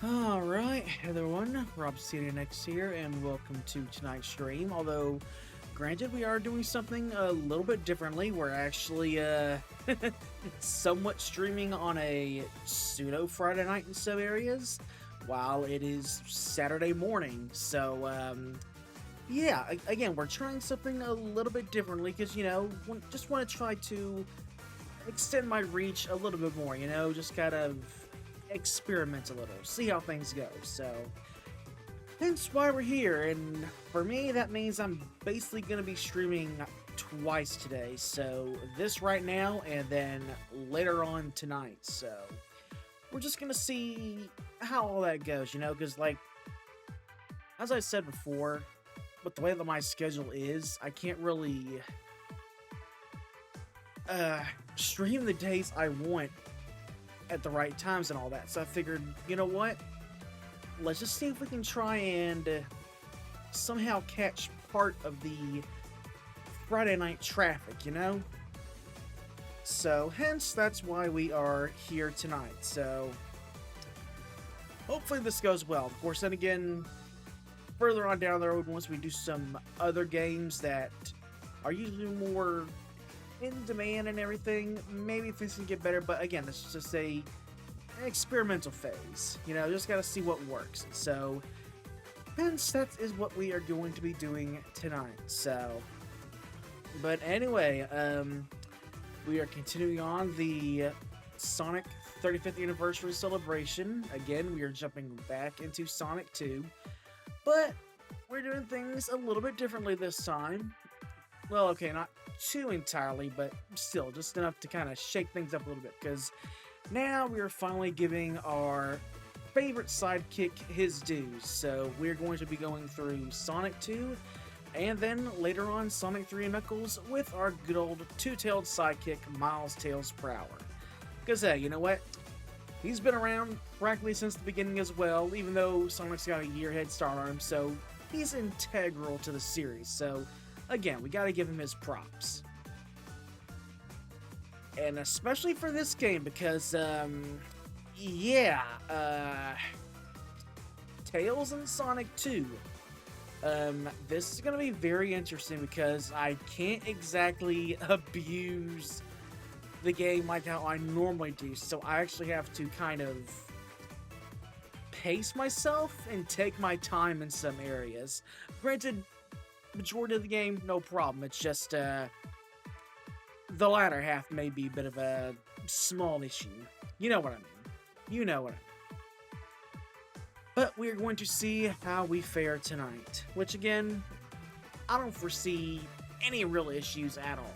Alright, everyone, RobsidianX here, and welcome to tonight's stream. Although, granted, we are doing something a little bit differently. We're actually, somewhat streaming on a pseudo Friday night in some areas, while it is Saturday morning. So, yeah, again, we're trying something a little bit differently, because, just want to try to extend my reach a little bit more, just kind of experiment a little, see how things go. So, hence why we're here. And for me, that means I'm basically going to be streaming twice today. So, this right now, and then later on tonight. So, we're just going to see how all that goes, because, like, as I said before, with the way that my schedule is, I can't really stream the days I want at the right times and all that. So I figured, you know what? Let's just see if we can try and somehow catch part of the Friday night traffic, So hence, that's why we are here tonight. So hopefully this goes well. Of course, then again, further on down the road, once we do some other games that are usually more in demand and everything, maybe things can get better. But again, this is just an experimental phase. Just gotta see what works. So, hence, that is what we are going to be doing tonight. So, but anyway, we are continuing on the Sonic 35th anniversary celebration. Again, we are jumping back into Sonic 2, but we're doing things a little bit differently this time. Well, okay, not too entirely, but still, just enough to kind of shake things up a little bit, because now we are finally giving our favorite sidekick his dues. So we're going to be going through Sonic 2, and then later on Sonic 3 and Knuckles with our good old two-tailed sidekick, Miles Tails Prower. Because, hey, you know what? He's been around practically since the beginning as well, even though Sonic's got a year head start on him, so he's integral to the series. So again, we gotta give him his props. And especially for this game, because, Tails and Sonic 2. This is gonna be very interesting, because I can't exactly abuse the game like how I normally do, so I actually have to kind of pace myself and take my time in some areas. Granted, majority of the game, no problem. It's just, the latter half may be a bit of a small issue. You know what I mean. You know what I mean. But we're going to see how we fare tonight. Which, again, I don't foresee any real issues at all.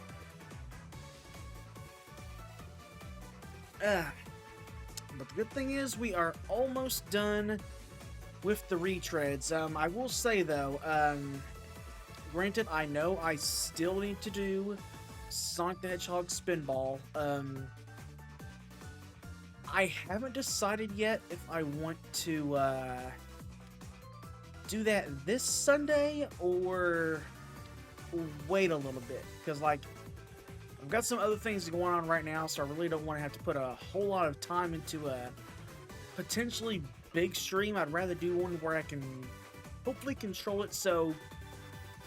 But the good thing is, we are almost done with the retreads. I will say, though, granted, I know I still need to do Sonic the Hedgehog Spinball. I haven't decided yet if I want to do that this Sunday or wait a little bit. Because, like, I've got some other things going on right now, so I really don't want to have to put a whole lot of time into a potentially big stream. I'd rather do one where I can hopefully control it. So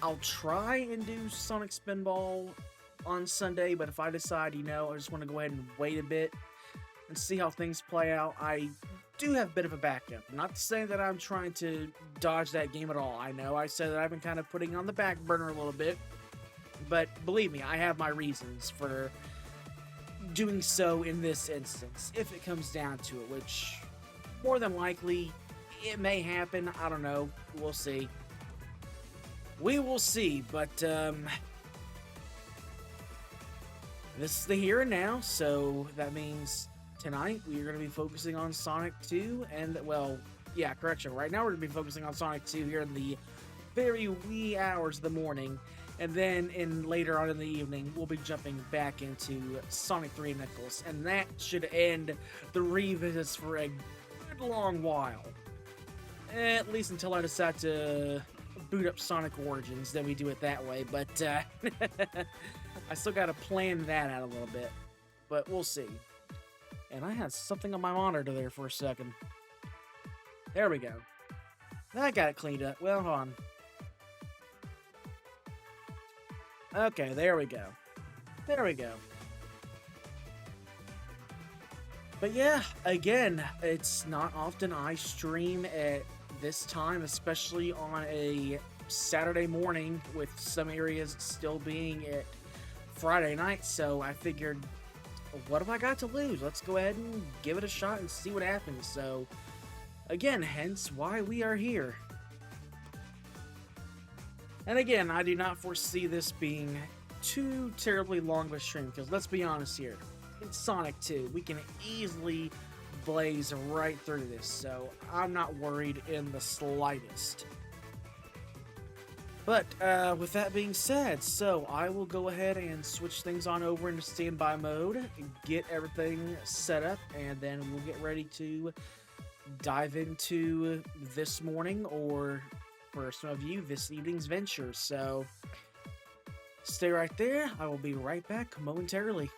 I'll try and do Sonic Spinball on Sunday, but if I decide, I just want to go ahead and wait a bit and see how things play out, I do have a bit of a backup. Not to say that I'm trying to dodge that game at all. I know I said that I've been kind of putting it on the back burner a little bit, but believe me, I have my reasons for doing so in this instance, if it comes down to it, which more than likely it may happen. I don't know. We'll see. We will see, but this is the here and now, so that means tonight we are going to be focusing on Sonic 2, and, well, yeah, correction, right now we're going to be focusing on Sonic 2 here in the very wee hours of the morning, and then later on in the evening, we'll be jumping back into Sonic 3 and Knuckles, and that should end the revisits for a good long while. At least until I decide to boot up Sonic Origins, then we do it that way, but I still gotta plan that out a little bit, but we'll see. And I had something on my monitor there for a second. There we go. I got it cleaned up. Well, hold on. Okay, there we go. There we go. But yeah, again, it's not often I stream at this time, especially on a Saturday morning with some areas still being at Friday night, so I figured, what have I got to lose? Let's go ahead and give it a shot and see what happens. So, again, hence why we are here. And again, I do not foresee this being too terribly long of a stream, because let's be honest here, it's Sonic 2. We can easily blaze right through this, so I'm not worried in the slightest. But with that being said, so I will go ahead and switch things on over into standby mode, get everything set up, and then we'll get ready to dive into this morning, or for some of you, this evening's venture. So stay right there. I will be right back momentarily.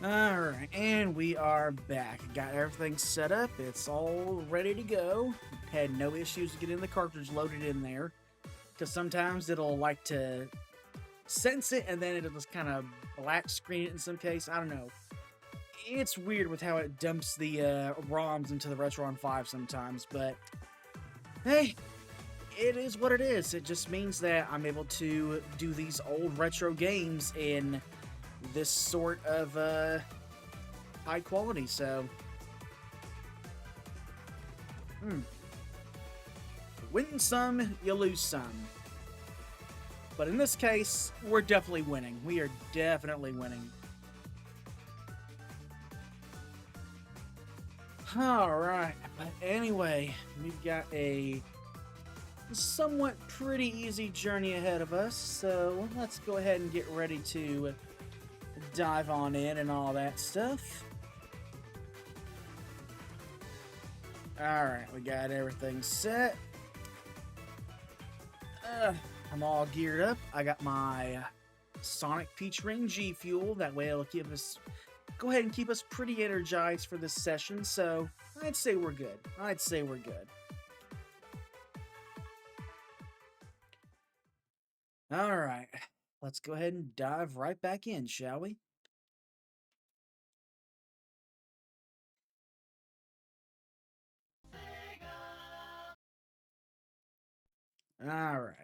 Alright, and we are back. Got everything set up. It's all ready to go. Had no issues getting the cartridge loaded in there, because sometimes it'll like to sense it and then it'll just kind of black screen it in some case. I don't know. It's weird with how it dumps the ROMs into the Retron 5 sometimes, but hey, it is what it is. It just means that I'm able to do these old retro games in this sort of high quality, so win some, you lose some, but in this case we're definitely winning. We are definitely winning. Alright, but anyway, we've got a somewhat pretty easy journey ahead of us, so let's go ahead and get ready to dive on in and all that stuff. Alright, we got everything set. I'm all geared up. I got my Sonic Peach Ring G Fuel. That way it'll keep us, go ahead and keep us pretty energized for this session, so I'd say we're good. I'd say we're good. Alright, let's go ahead and dive right back in, shall we? Alright.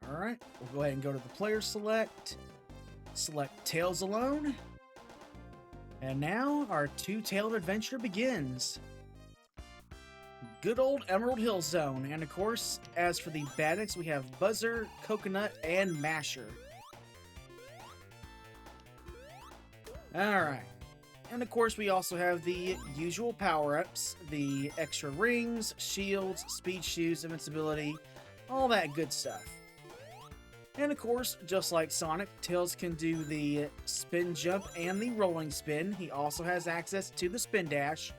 Alright, we'll go ahead and go to the player select. Select Tails Alone. And now our two-tailed adventure begins. good old Emerald Hill Zone. And of course, as for the baddies, we have Buzzer, Coconut, and Masher. Alright. And of course, we also have the usual power-ups, the extra rings, shields, speed shoes, invincibility, all that good stuff. And of course, just like Sonic, Tails can do the spin jump and the rolling spin. He also has access to the spin dash.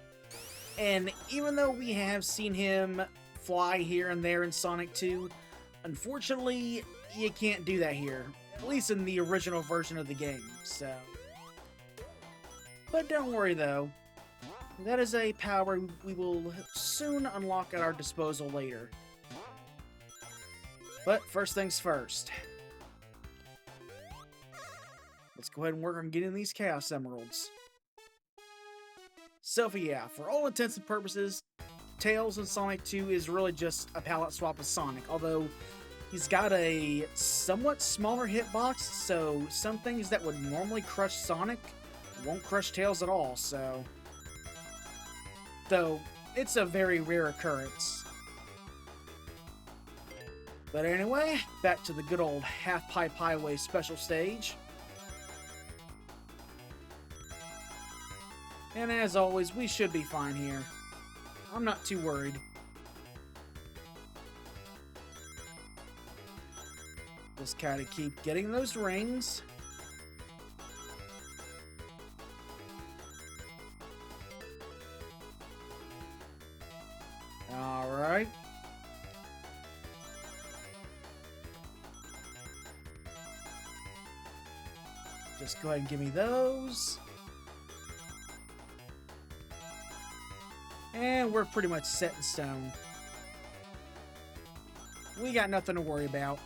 And even though we have seen him fly here and there in Sonic 2, unfortunately, you can't do that here. At least in the original version of the game, so... But don't worry though, that is a power we will soon unlock at our disposal later. But first things first. Let's go ahead and work on getting these Chaos Emeralds. So yeah, for all intents and purposes, Tails in Sonic 2 is really just a palette swap with Sonic, although he's got a somewhat smaller hitbox, so some things that would normally crush Sonic won't crush Tails at all, so... Though, it's a very rare occurrence. But anyway, back to the good old Half-Pipe Highway special stage. And as always, we should be fine here. I'm not too worried. Just gotta keep getting those rings. Alright. Just go ahead and give me those. And we're pretty much set in stone. We got nothing to worry about.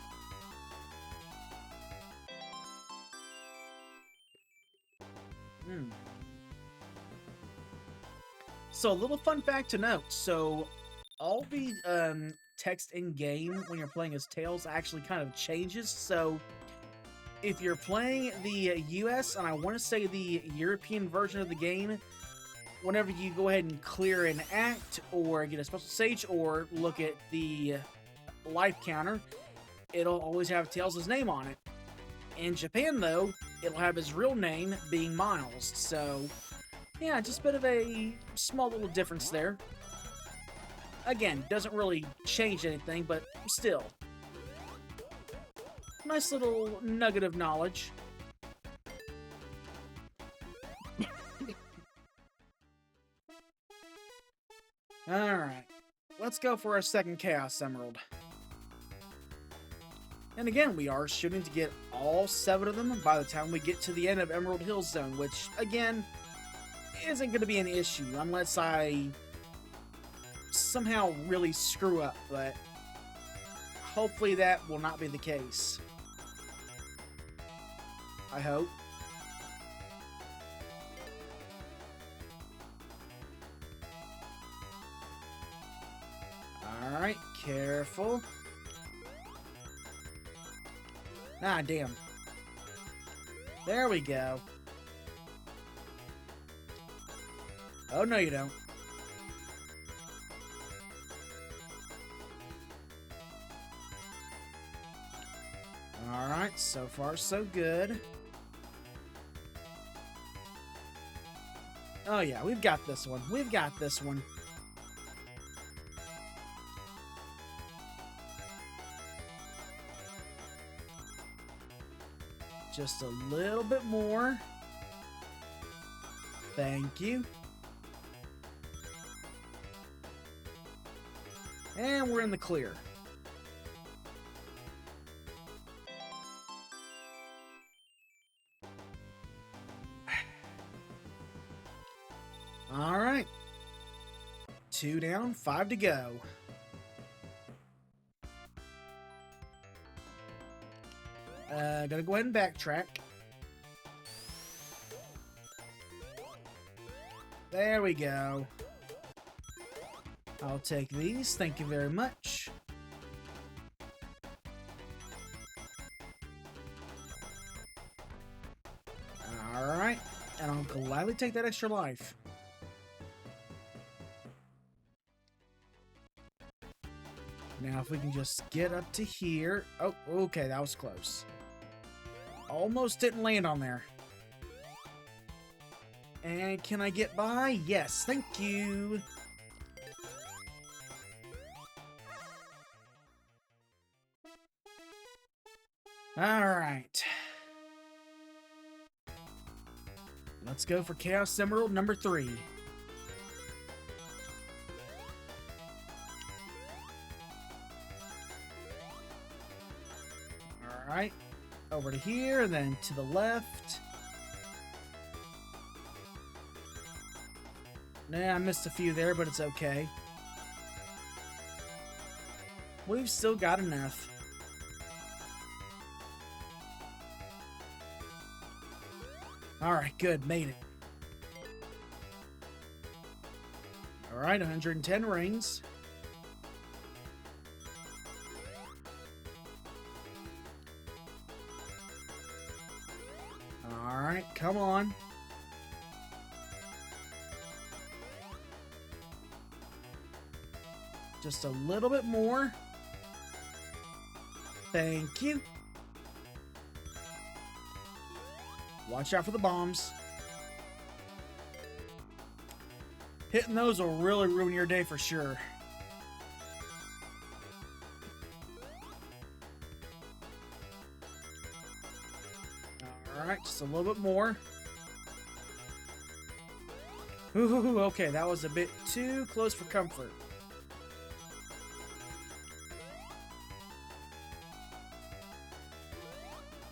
So a little fun fact to note. So all the text in game when you're playing as Tails actually kind of changes. So if you're playing the US and I want to say the European version of the game, whenever you go ahead and clear an act or get a special stage or look at the life counter, it'll always have Tails' name on it. In Japan though, it'll have his real name being Miles. So yeah, just a bit of a small little difference there. Again, doesn't really change anything, but still. Nice little nugget of knowledge. Alright, let's go for our second Chaos Emerald. And again, we are shooting to get all 7 of them by the time we get to the end of Emerald Hill Zone, which, again, isn't going to be an issue unless I somehow really screw up, but hopefully that will not be the case. I hope. Alright, careful. Ah, damn. There we go. Oh, no you don't. Alright, so far so good. Oh yeah, we've got this one. We've got this one. Just a little bit more. Thank you. And we're in the clear. All right. 2 down, 5 to go. Gotta go ahead and backtrack. There we go. I'll take these. Thank you very much. Alright. And I'll gladly take that extra life. Now if we can just get up to here. Oh, okay, that was close. Almost didn't land on there. And can I get by? Yes, thank you. Alright. Let's go for Chaos Emerald number 3. Alright. Over to here, and then to the left. Nah, I missed a few there, but it's okay. We've still got enough. Alright, good. Made it. Alright, 110 rings. Alright, come on. Just a little bit more. Thank you. Watch out for the bombs. Hitting those will really ruin your day for sure. Alright, just a little bit more. Ooh, okay, that was a bit too close for comfort.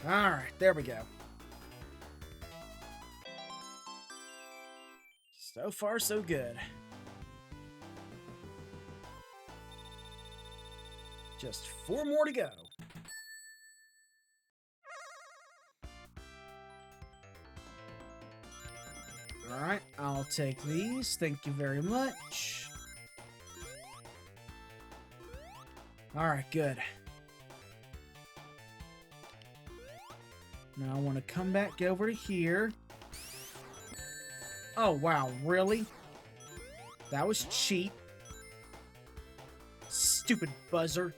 Alright, there we go. So far, so good. Just 4 more to go. Alright, I'll take these. Thank you very much. Alright, good. Now I want to come back over to here. Oh, wow, really? That was cheap. Stupid buzzer.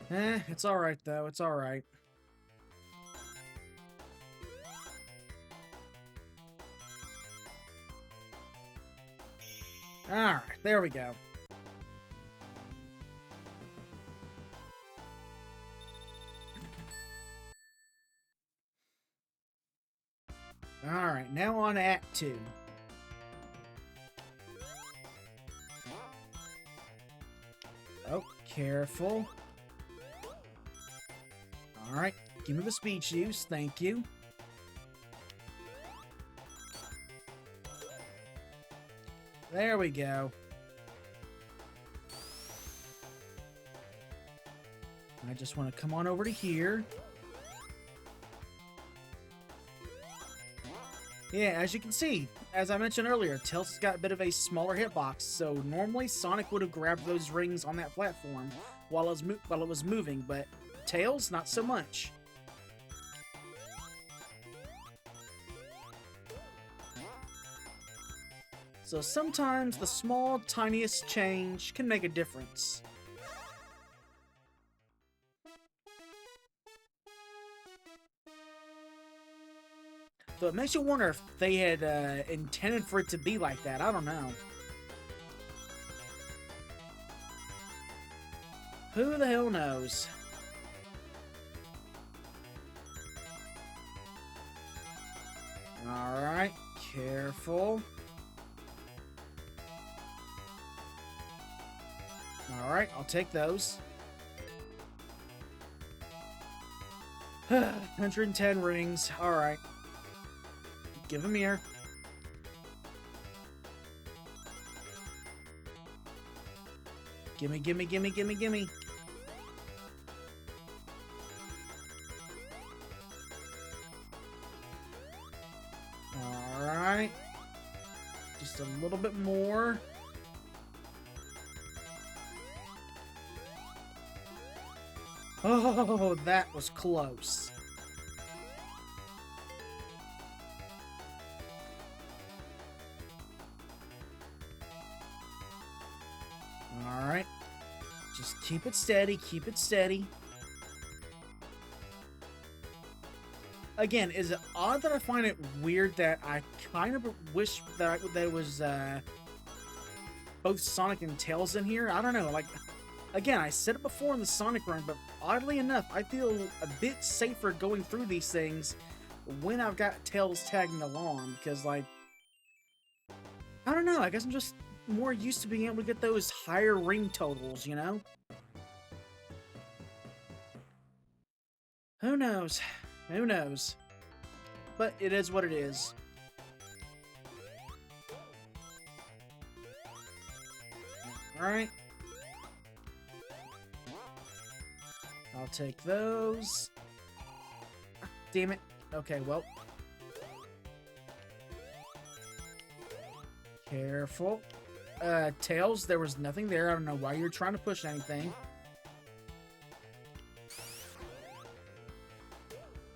It's alright, though. It's alright. Alright, there we go. Alright, now on to Act 2. Oh, careful. Alright, give me the speed juice, thank you. There we go. I just want to come on over to here. Yeah, as you can see, as I mentioned earlier, Tails has got a bit of a smaller hitbox, so normally Sonic would have grabbed those rings on that platform while it was moving, but Tails, not so much. So sometimes the small, tiniest change can make a difference. So it makes you wonder if they had intended for it to be like that. I don't know. Who the hell knows? Alright, careful. Alright, I'll take those. 110 rings. Alright. Give them here. Gimme, gimme, gimme, gimme, gimme. Alright. Just a little bit more. Oh, that was close. Just keep it steady, keep it steady. Again, is it odd that I find it weird that I kind of wish that there was both Sonic and Tails in here? I don't know, like, again, I said it before in the Sonic run, but oddly enough, I feel a bit safer going through these things when I've got Tails tagging along, because, like, I don't know, I guess I'm just more used to being able to get those higher ring totals, you know? Who knows? Who knows? But it is what it is. Alright. I'll take those. Ah, damn it. Okay, well. Careful. Tails, there was nothing there. I don't know why you're trying to push anything.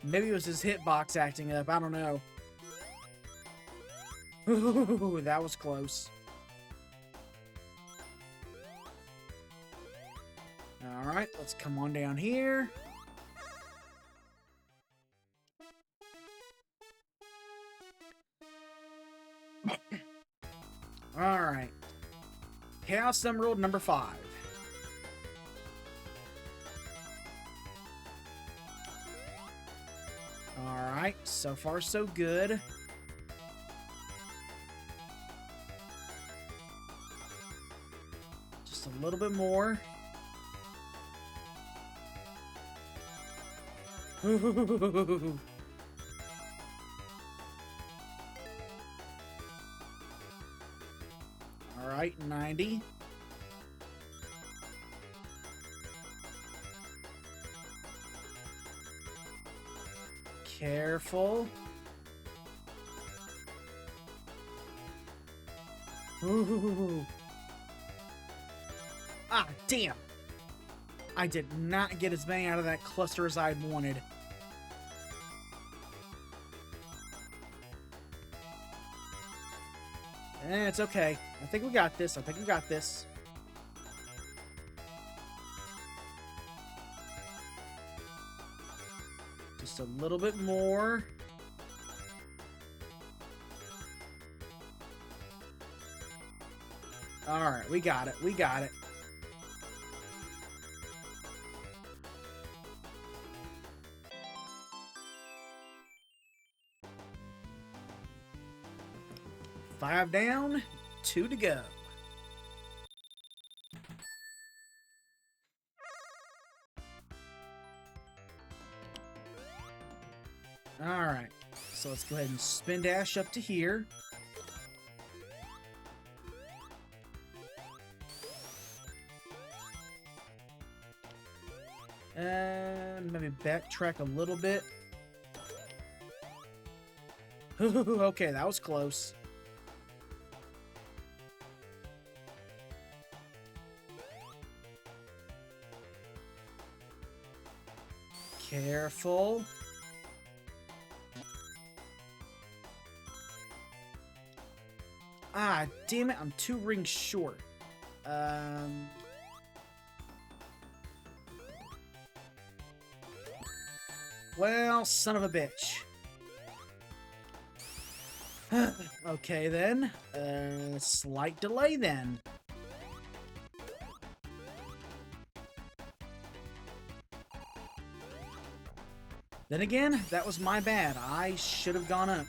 Maybe it was his hitbox acting up. I don't know. Ooh, that was close. Alright, let's come on down here. Alright. Chaos Emerald number 5. Alright, so far so good. Just a little bit more. Ooh. Alright, 90. Careful. Ooh. Ah, damn. I did not get as many out of that cluster as I'd wanted. It's okay. I think we got this. I think we got this. Just a little bit more. Alright, we got it. We got it. Five down, 2 to go. Alright, so let's go ahead and spin dash up to here. Maybe backtrack a little bit. Okay, that was close. Careful. Ah, damn it, I'm 2 rings short. Well, son of a bitch. Okay, then. Slight delay, then. Then again, that was my bad. I should have gone up.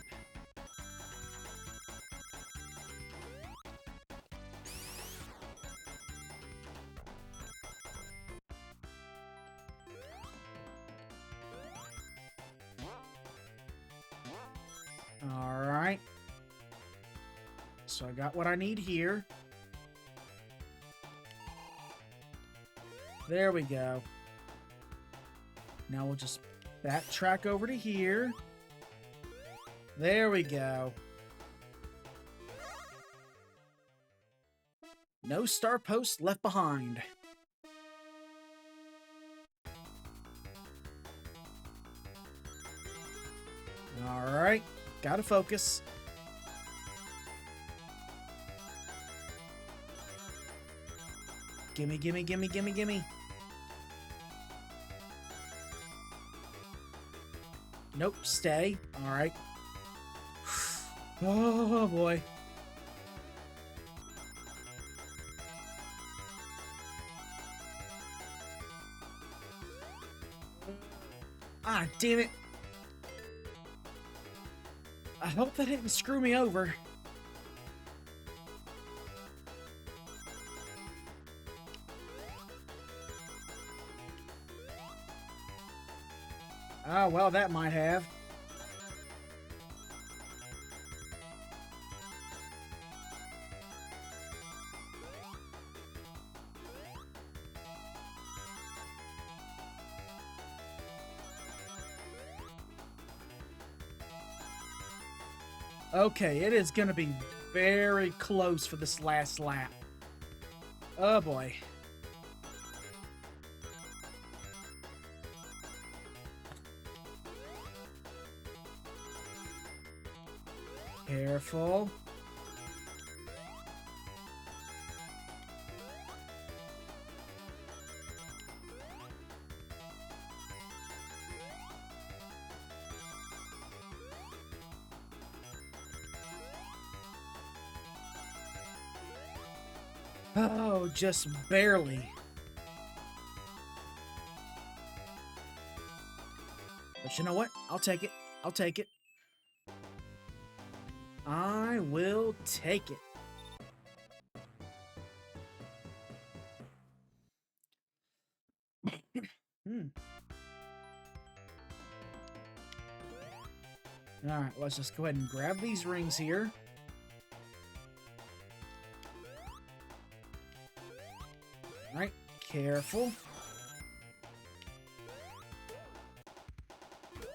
Alright. So I got what I need here. There we go. Now we'll just backtrack over to here. There we go. No star posts left behind. Alright, gotta focus. Gimme, gimme, gimme, gimme, gimme. Nope, stay. Alright. Oh, boy. Ah, damn it. I hope that didn't screw me over. Oh, well, that might have. Okay, it is going to be very close for this last lap. Oh, boy. Careful. Oh, just barely. But you know what? I'll take it. I'll take it. I will take it. Alright, let's just go ahead and grab these rings here. Alright, careful.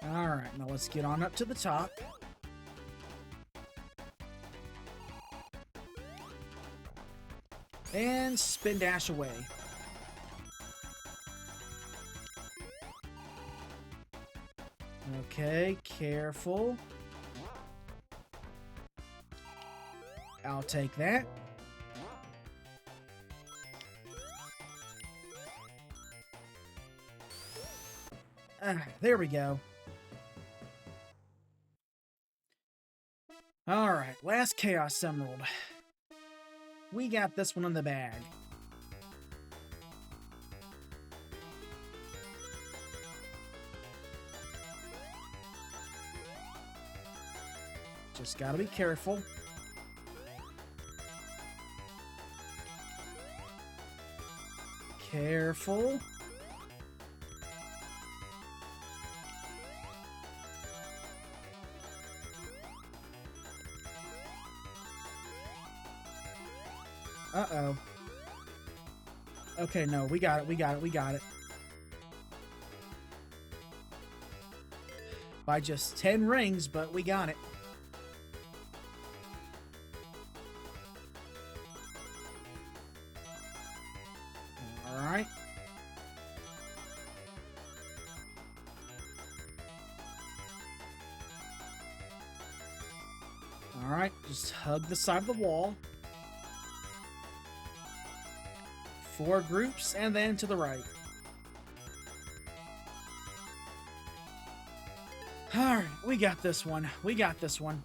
Alright, now let's get on up to the top. And spin dash away. Okay, careful. I'll take that. There we go. Alright, last Chaos Emerald. We got this one in the bag. Just gotta be careful. Careful. Uh-oh. Okay, no, we got it, we got it, we got it. By just 10 rings, but we got it. Alright. Alright, just hug the side of the wall. 4 groups, and then to the right. Alright, we got this one. We got this one.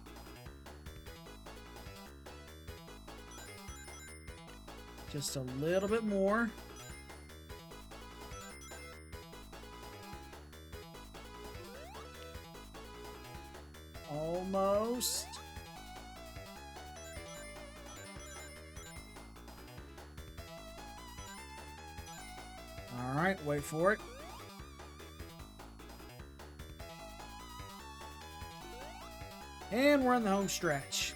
Just a little bit more. Almost. Alright, wait for it. And we're on the home stretch.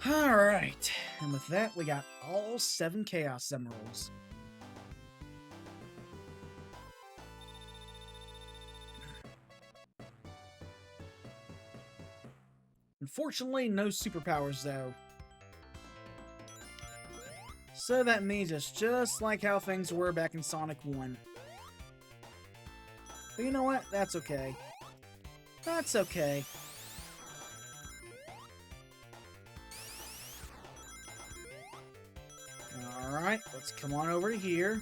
Alright, and with that, we got all 7 Chaos Emeralds. Unfortunately, no superpowers, though. So that means it's just like how things were back in Sonic 1. But you know what? That's okay. That's okay. let's come on over to here.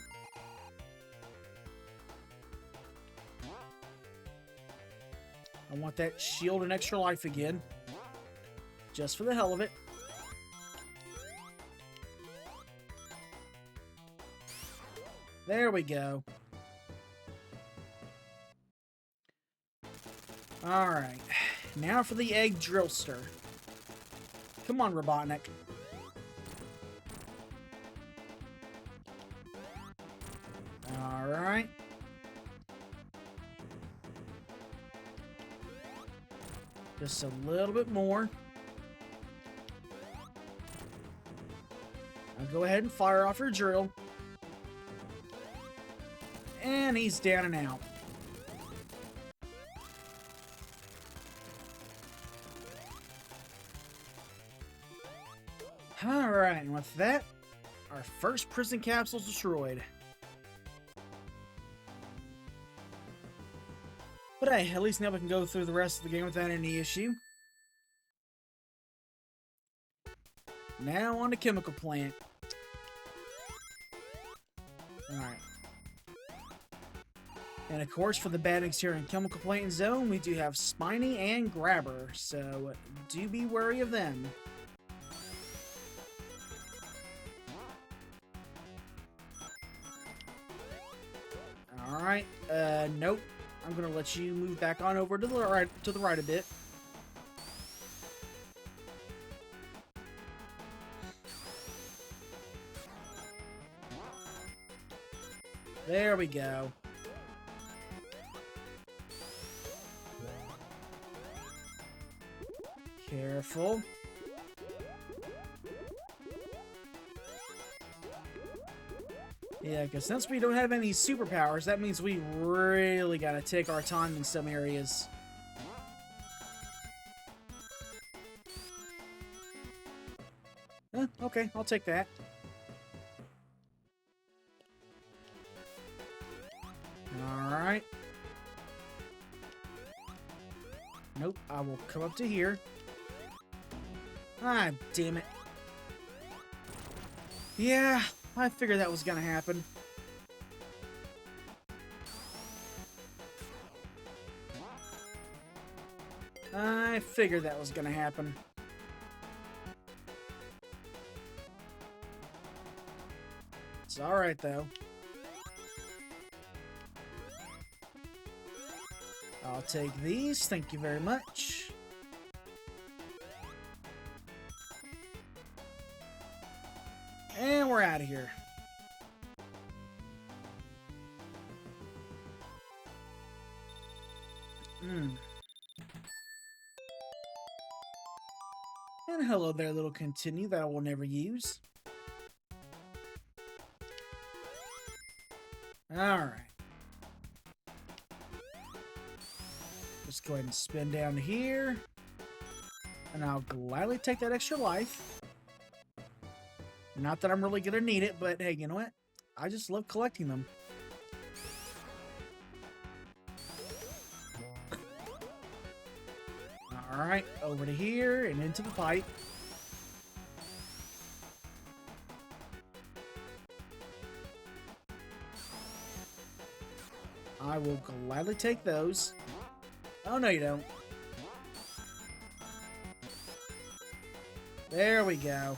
I want that shield and extra life again. Just for the hell of it. There we go. Alright. Now for the egg drillster. Come on, Robotnik. Alright. Just a little bit more. Now go ahead and fire off your drill. And he's down and out. Alright, and with that, our first prison capsule is destroyed. But hey, at least now we can go through the rest of the game without any issue. Now on to chemical plant. Alright. And of course, for the baddies here in chemical plant zone, we do have Spiny and Grabber, so do be wary of them. Alright, nope. I'm gonna let you move back on over to the right a bit. There we go. Careful. Yeah, because since we don't have any superpowers, that means we really gotta take our time in some areas. Okay, I'll take that. Alright. Nope, I will come up to here. Ah, damn it. Yeah, I figured that was gonna happen. I figured that was gonna happen. It's alright, though. I'll take these, thank you very much. And we're out of here. And hello there, little continue that I will never use. Alright. Just go ahead and spin down to here. And I'll gladly take that extra life. Not that I'm really gonna need it, but hey, you know what? I just love collecting them. Alright, over to here and into the pipe. I will gladly take those. Oh, no you don't. There we go.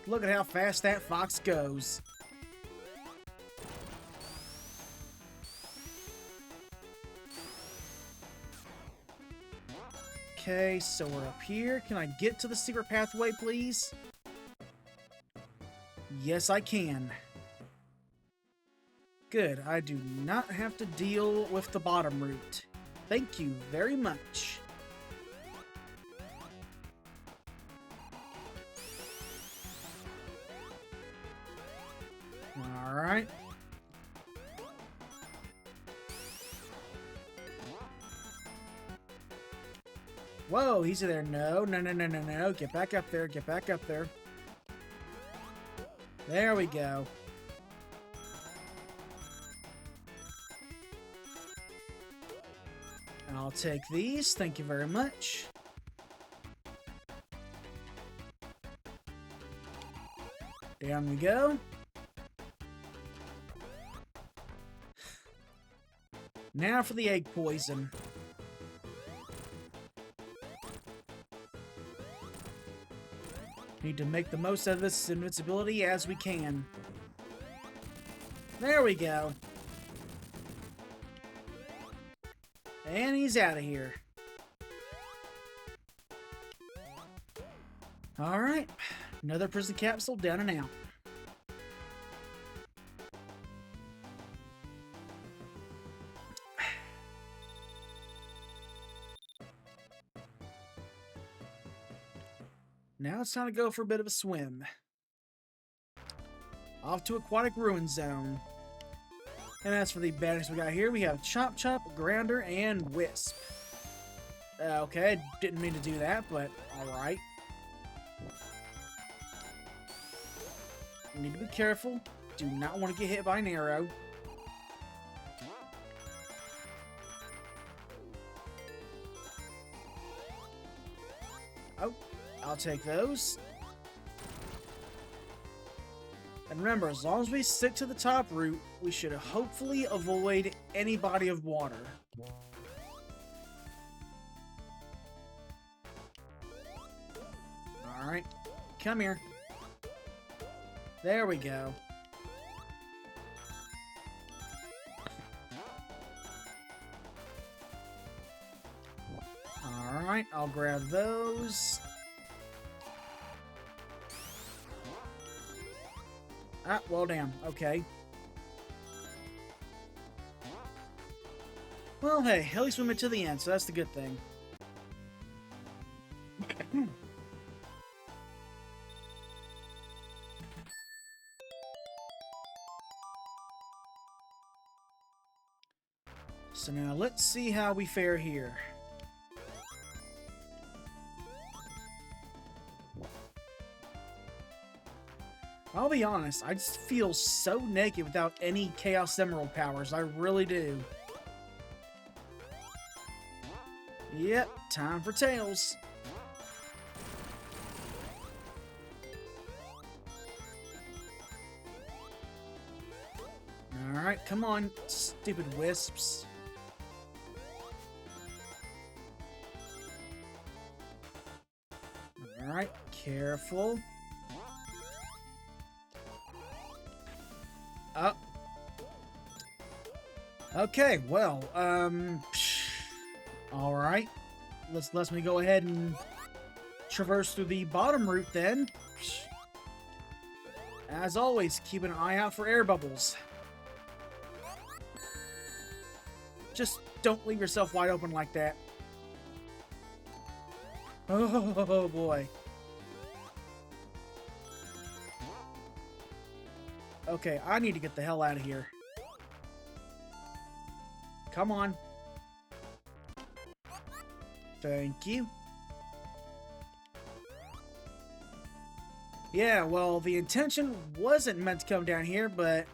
Look at how fast that fox goes. Okay, so we're up here. Can I get to the secret pathway, please? Yes, I can. Good, I do not have to deal with the bottom route. Thank you very much. Alright. Whoa, he's there. No, no, no, no, no, no. Get back up there. Get back up there. There we go. I'll take these. Thank you very much. Down we go. Now for the egg poison. Need to make the most out of this invincibility as we can. There we go. And he's out of here. Alright. Another prison capsule down and out. Now it's time to go for a bit of a swim. Off to Aquatic Ruin Zone. And as for the baddies we got here, we have Chop Chop, Grounder, and Wisp. Okay, didn't mean to do that, but alright. Need to be careful. Do not want to get hit by an arrow. Oh, I'll take those. And remember, as long as we stick to the top route, we should hopefully avoid any body of water. Alright, come here. There we go. Alright, I'll grab those. Ah, well, damn. Okay. Well, hey, at least we made it to the end, so that's the good thing. So now let's see how we fare here. I'll be honest, I just feel so naked without any Chaos Emerald powers. I really do. Yep, time for Tails. Alright, come on, stupid wisps. Alright, careful. Oh. Okay, well, alright. Let me go ahead and traverse through the bottom route then. As always, keep an eye out for air bubbles. Just don't leave yourself wide open like that. Oh boy. Okay, I need to get the hell out of here. Come on. Thank you. Yeah, well, the intention wasn't meant to come down here, but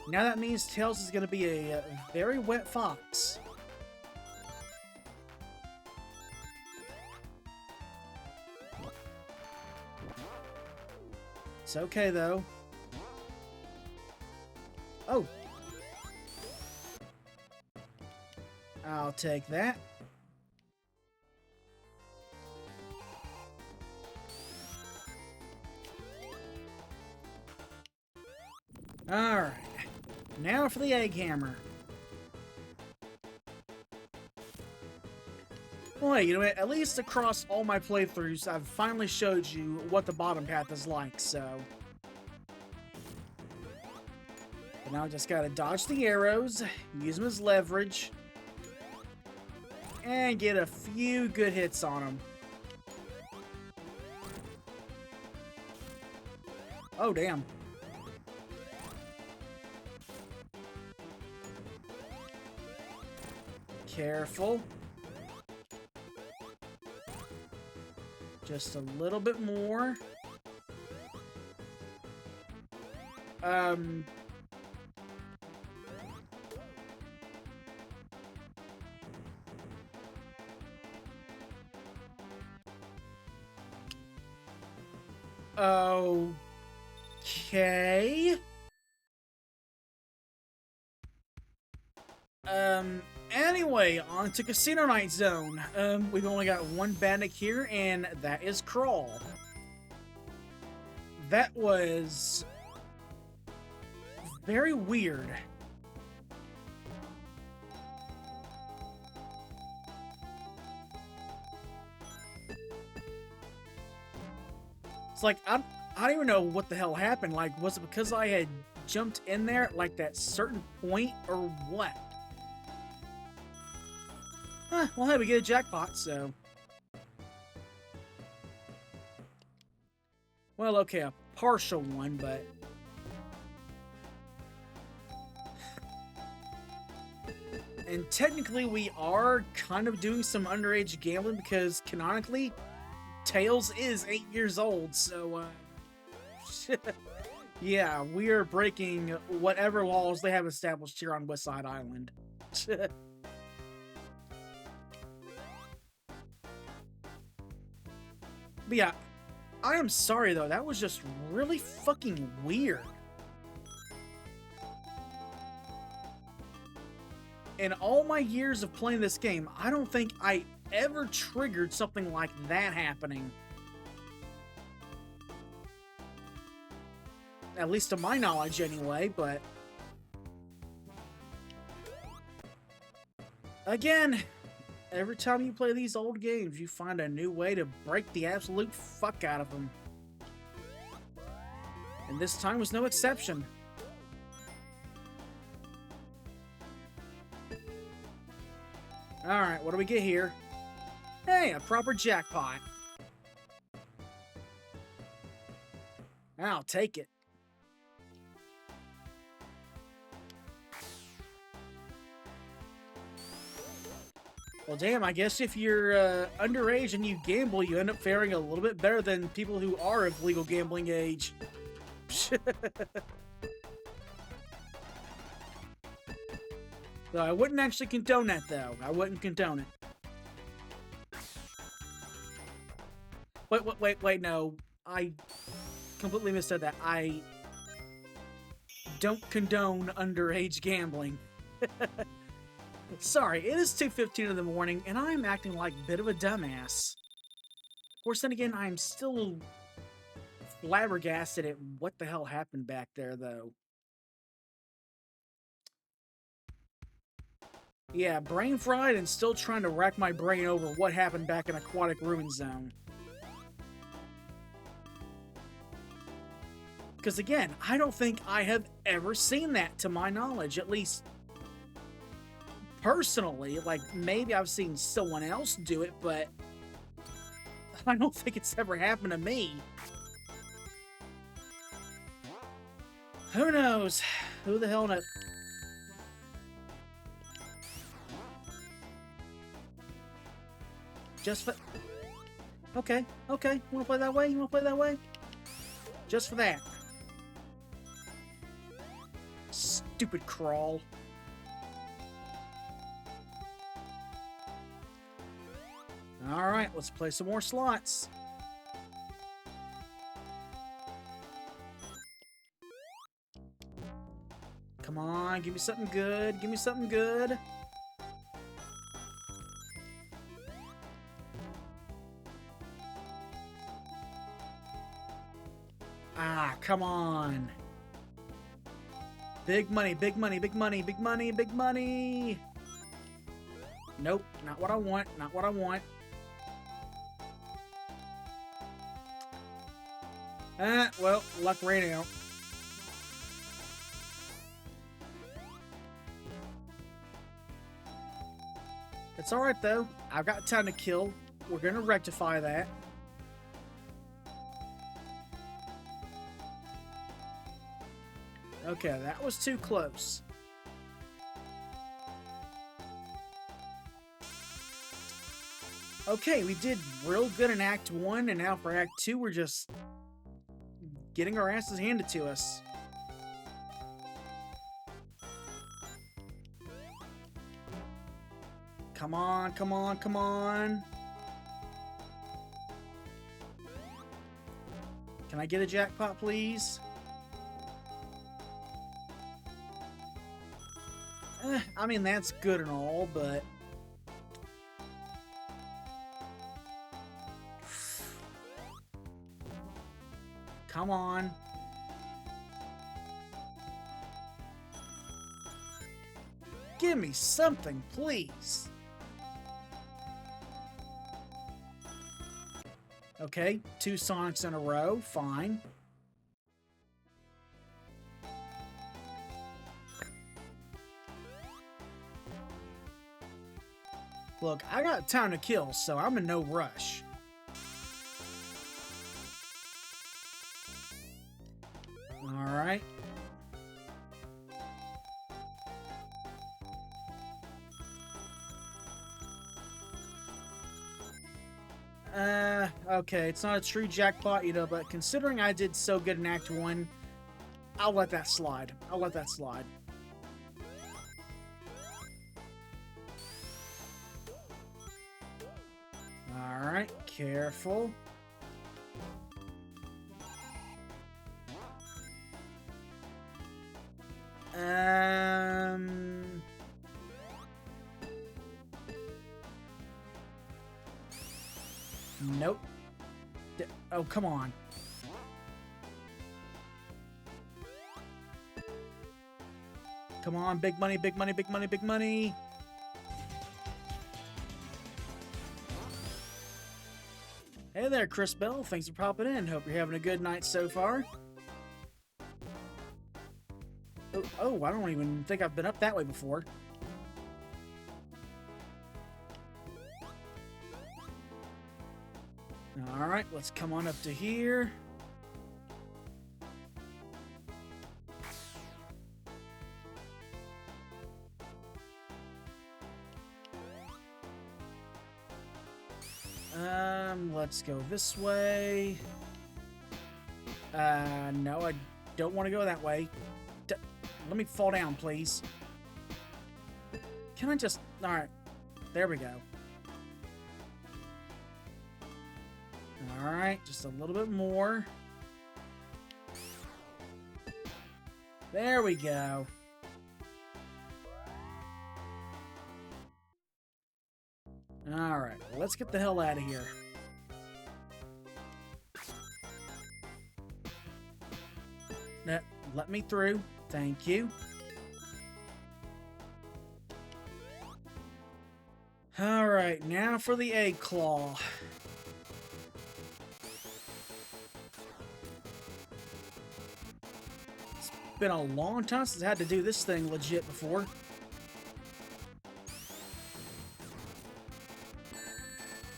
now that means Tails is going to be a very wet fox. It's okay, though. Oh. I'll take that. Alright. Now for the egg hammer. Well, hey, you know what? At least across all my playthroughs, I've finally showed you what the bottom path is like, so. But now I just gotta dodge the arrows, use them as leverage, and get a few good hits on them. Oh, damn. Careful. Just a little bit more. Okay. Anyway, on to Casino Night Zone. We've only got one bandit here, and that is Crawl. That was very weird. It's like, I don't even know what the hell happened. Like, was it because I had jumped in there at, like, that certain point, or what? Huh, well, hey, we get a jackpot, so... Well, okay, a partial one, but... And technically, we are kind of doing some underage gambling, because canonically, Tails is 8 years old, so, yeah, we are breaking whatever laws they have established here on West Side Island. But yeah, I am sorry though, that was just really fucking weird. In all my years of playing this game, I don't think I ever triggered something like that happening. At least to my knowledge anyway, but... Again, every time you play these old games, you find a new way to break the absolute fuck out of them. And this time was no exception. Alright, what do we get here? Hey, a proper jackpot. I'll take it. Well, damn, I guess if you're underage and you gamble, you end up faring a little bit better than people who are of legal gambling age. So I wouldn't actually condone that, though. I wouldn't condone it. Wait, no. I completely missaid that. I don't condone underage gambling. Sorry, it is 2:15 in the morning, and I'm acting like a bit of a dumbass. Of course, then again, I'm still flabbergasted at what the hell happened back there, though. Yeah, brain fried and still trying to rack my brain over what happened back in Aquatic Ruin Zone. Because again, I don't think I have ever seen that to my knowledge, at least... Personally, like, maybe I've seen someone else do it, but I don't think it's ever happened to me. Who knows? Who the hell knows? Just for... Okay. You wanna play that way? You wanna play that way? Just for that. Stupid Crawl. Alright, let's play some more slots. Come on, give me something good. Give me something good. Ah, come on. Big money, big money, big money, big money, big money. Nope, not what I want, not what I want. Well, luck ran out. It's alright though. I've got time to kill. We're gonna rectify that. Okay, that was too close. Okay, we did real good in Act 1, and now for Act 2, we're just getting our asses handed to us. Come on, come on, come on. Can I get a jackpot, please? I mean, that's good and all, but... Come on. Give me something, please. Okay, 2 Sonics in a row. Fine. Look, I got time to kill, so I'm in no rush. Alright. Okay, it's not a true jackpot, you know, but considering I did so good in Act 1, I'll let that slide. I'll let that slide. Alright, careful. Nope. Oh, come on. Come on, big money, big money, big money, big money. Hey there, Chris Bell. Thanks for popping in. Hope you're having a good night so far. Oh, I don't even think I've been up that way before. Alright, let's come on up to here. Let's go this way. No, I don't want to go that way. Let me fall down, please. Can I just... Alright, there we go. Alright, just a little bit more. There we go. Alright, well, let's get the hell out of here. Let me through. Thank you. Alright, now for the egg claw. It's been a long time since I had to do this thing legit before.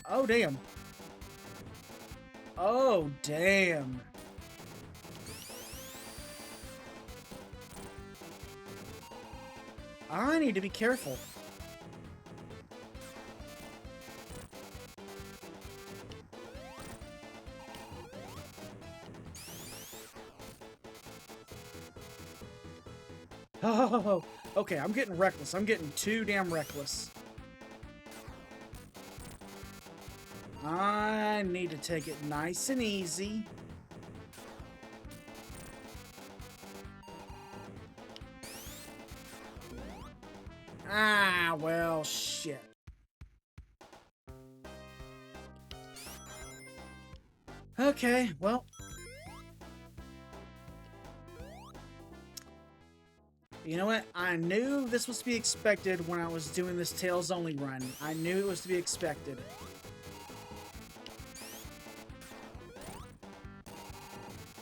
Oh, damn. Oh, damn. I need to be careful. Oh, okay, I'm getting reckless. I'm getting too damn reckless. I need to take it nice and easy. Ah, well, shit. Okay, well. You know what? I knew this was to be expected when I was doing this Tails Only run. I knew it was to be expected.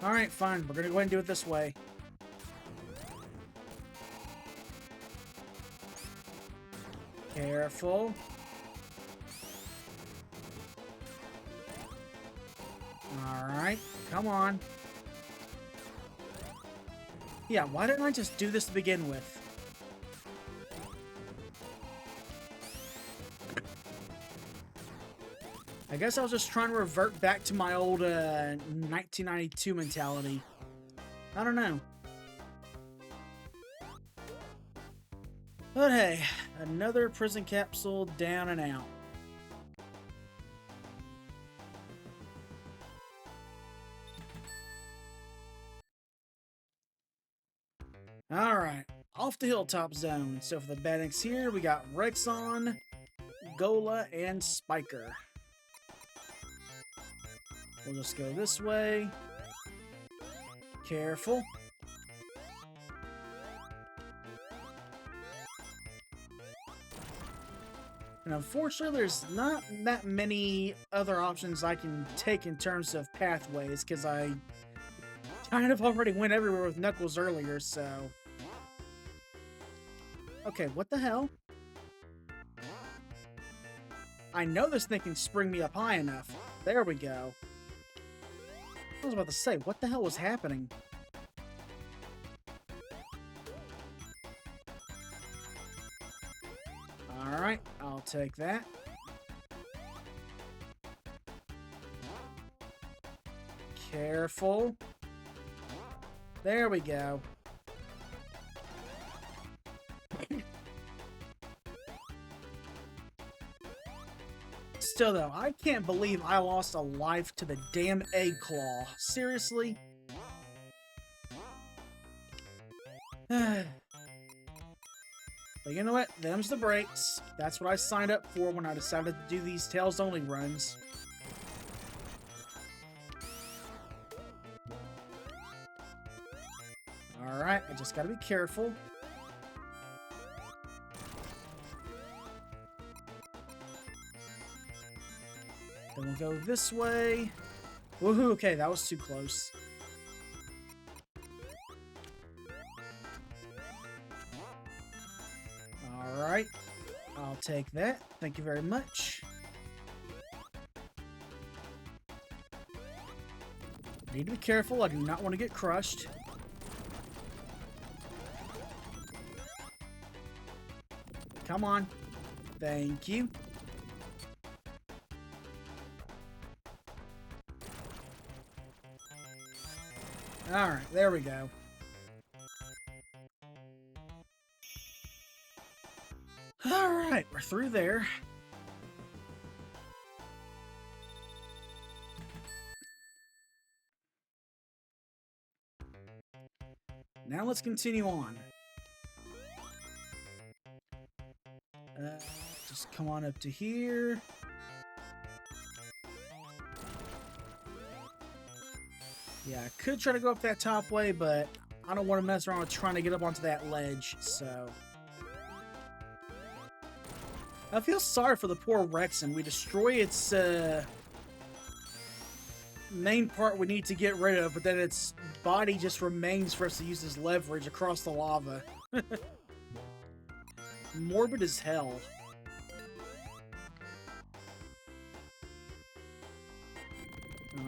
Alright, fine. We're gonna go ahead and do it this way. Careful. Alright, come on. Yeah, why didn't I just do this to begin with? I guess I was just trying to revert back to my old 1992 mentality. I don't know. But hey, another prison capsule down and out. Alright, off the hilltop zone. So for the Badniks here, we got Rexon, Gola, and Spiker. We'll just go this way. Careful. And unfortunately, there's not that many other options I can take in terms of pathways, because I kind of already went everywhere with Knuckles earlier, so... Okay, what the hell? I know this thing can spring me up high enough. There we go. I was about to say, what the hell was happening? Alright, I'll take that. Careful. There we go. Still though, I can't believe I lost a life to the damn egg claw. Seriously? But you know what? Them's the breaks. That's what I signed up for when I decided to do these Tails only runs. Alright, I just gotta be careful. Then we'll go this way. Woohoo, okay, that was too close. Alright, I'll take that. Thank you very much. Need to be careful, I do not want to get crushed. Come on. Thank you. Alright, there we go. Alright, we're through there. Now let's continue on. Just come on up to here. Yeah, I could try to go up that top way, but I don't want to mess around with trying to get up onto that ledge, so... I feel sorry for the poor Rexon. We destroy its main part we need to get rid of, but then its body just remains for us to use as leverage across the lava. Morbid as hell.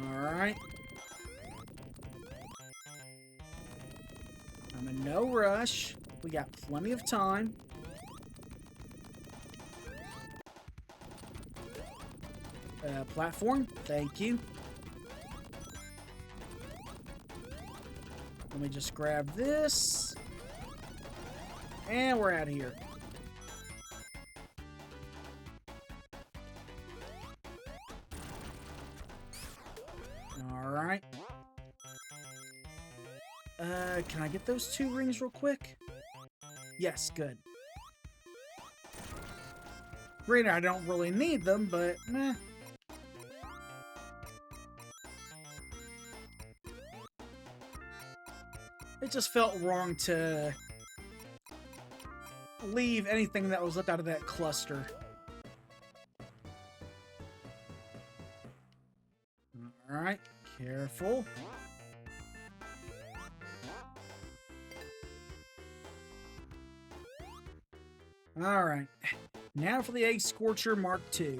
Alright. I'm in no rush. We got plenty of time. Platform. Thank you. Let me just grab this. And we're out of here. Alright. Can I get those 2 rings real quick? Yes, good. Granted, I don't really need them, but meh. It just felt wrong to leave anything that was left out of that cluster. Alright, careful. Alright, now for the Egg Scorcher Mark II.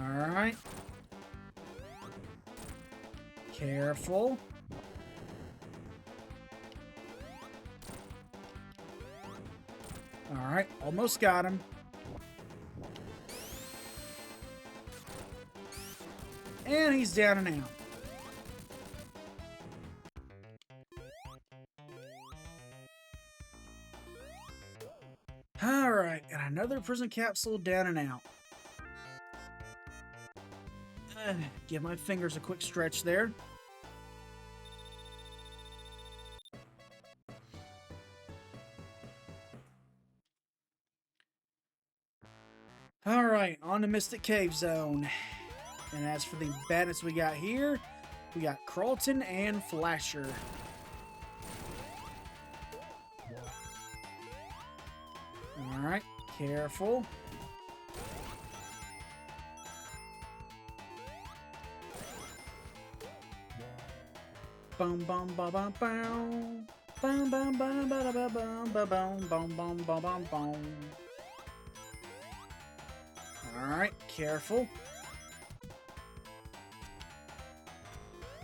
Alright. Careful. Alright, almost got him. And he's down and out. Alright, and another prison capsule down and out. Give my fingers a quick stretch there. Alright, on to Mystic Cave Zone. And as for the bandits we got here, we got Carlton and Flasher. Alright, careful. Bum bum ba bum bum. Bum bum bum ba da bum ba bum bum bum bum bum bum. Alright, careful.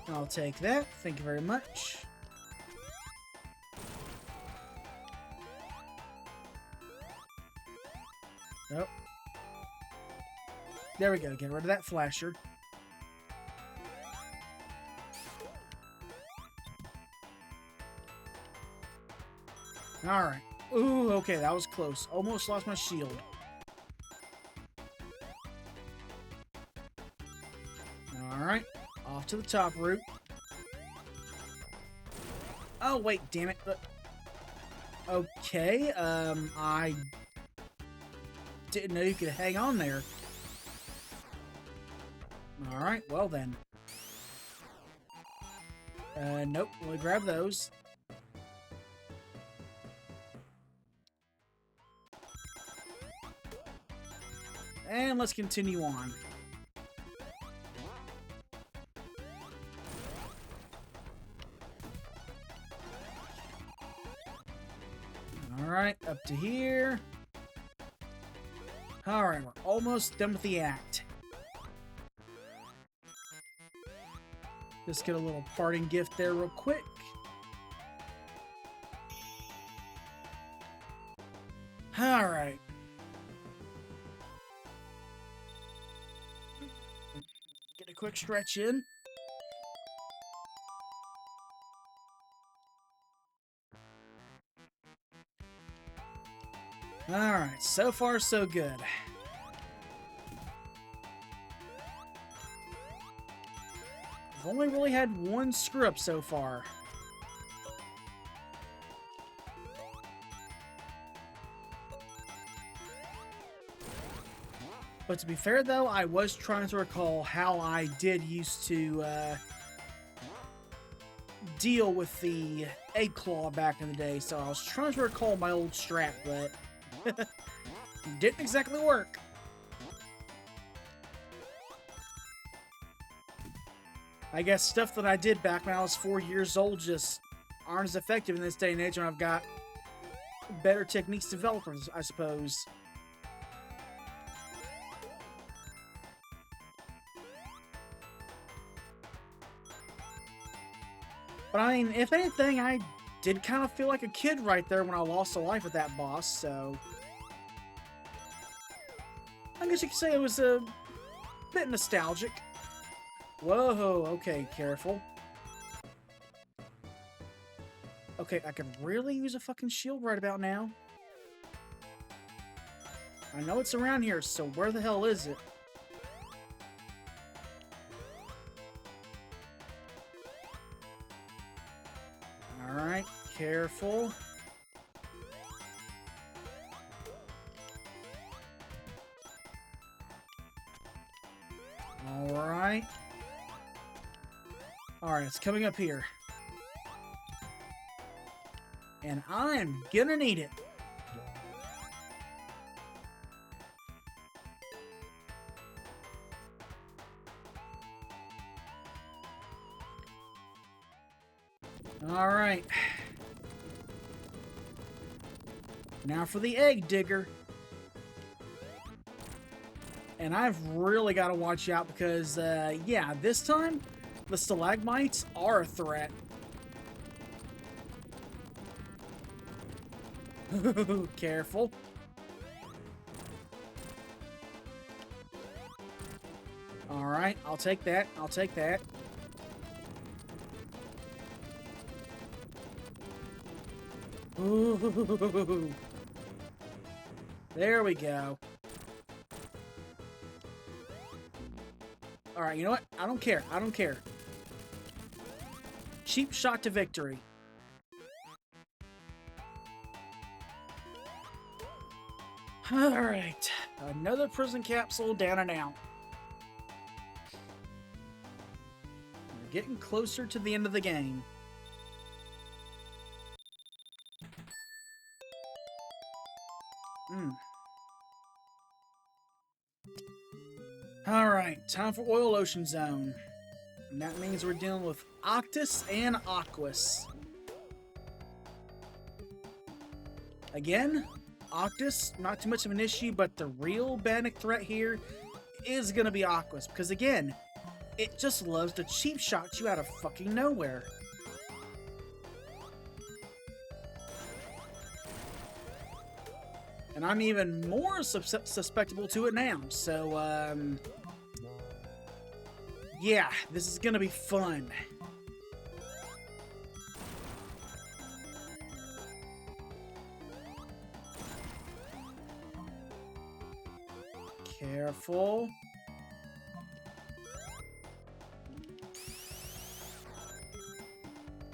I'll take that. Thank you very much. Nope. There we go. Get rid of that flasher. Alright. Ooh, okay, that was close. Almost lost my shield. Alright. Off to the top route. Oh, wait, damn it. Okay, I didn't know you could hang on there. Alright, well then. Nope, we'll grab those. And let's continue on. Alright, up to here. Alright, we're almost done with the act. Just get a little parting gift there real quick. Alright. Get a quick stretch in. Alright, so far so good. I've only really had one screw up so far. But to be fair though, I was trying to recall how I did used to deal with the egg claw back in the day, so I was trying to recall my old strat, but didn't exactly work. I guess stuff that I did back when I was 4 years old just aren't as effective in this day and age when I've got better techniques developed, I suppose. But I mean, if anything, I did kind of feel like a kid right there when I lost a life with that boss, so I guess you could say it was a bit nostalgic. Whoa, okay, careful. Okay, I could really use a fucking shield right about now. I know it's around here, so where the hell is it? Alright, careful. Alright. Alright, it's coming up here. And I'm gonna need it. Alright. Now for the egg digger. And I've really got to watch out because, yeah, this time, the stalagmites are a threat. Careful. Alright, I'll take that. I'll take that. Ooh. There we go. Alright, you know what? I don't care. I don't care. Cheap shot to victory. Alright. Another prison capsule down and out. We're getting closer to the end of the game. Alright, time for Oil Ocean Zone. And that means we're dealing with Octus and Aquas. Again, Octus, not too much of an issue, but the real bandit threat here is going to be Aquas. Because again, it just loves to cheap shot you out of fucking nowhere. And I'm even more susceptible to it now. So, yeah, this is gonna be fun. Careful.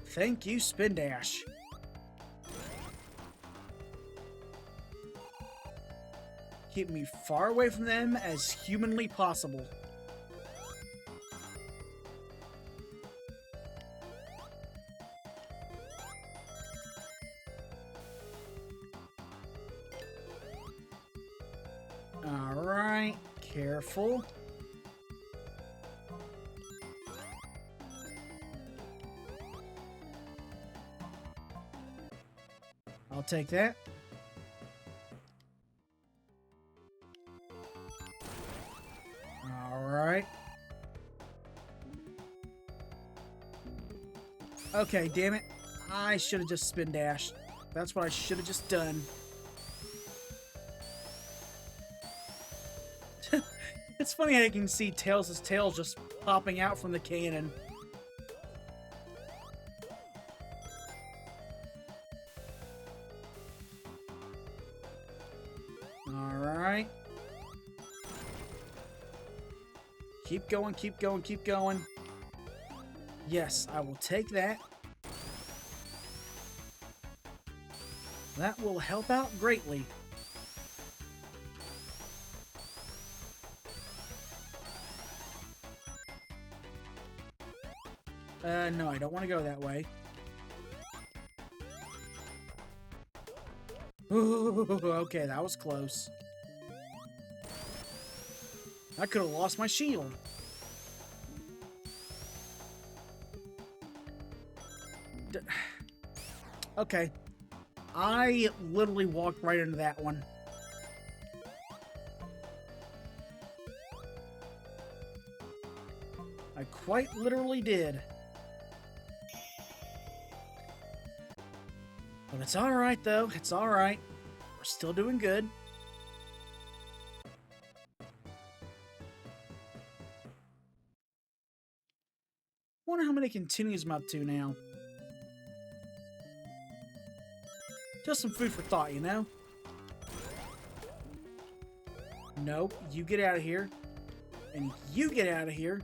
Thank you, Spin Dash. Keep me far away from them as humanly possible. Alright, careful. I'll take that. Alright. Okay, damn it. I should have just spin dashed. That's what I should have just done. It's funny how you can see Tails' tail just popping out from the cannon. Alright. Keep going, keep going, keep going. Yes, I will take that. That will help out greatly. No, I don't want to go that way. Ooh, okay, that was close. I could have lost my shield. Okay. I literally walked right into that one. I quite literally did. But it's alright, though. It's alright. We're still doing good. Wonder how many continues I'm up to now. Just some food for thought, you know? Nope. You get out of here. And you get out of here.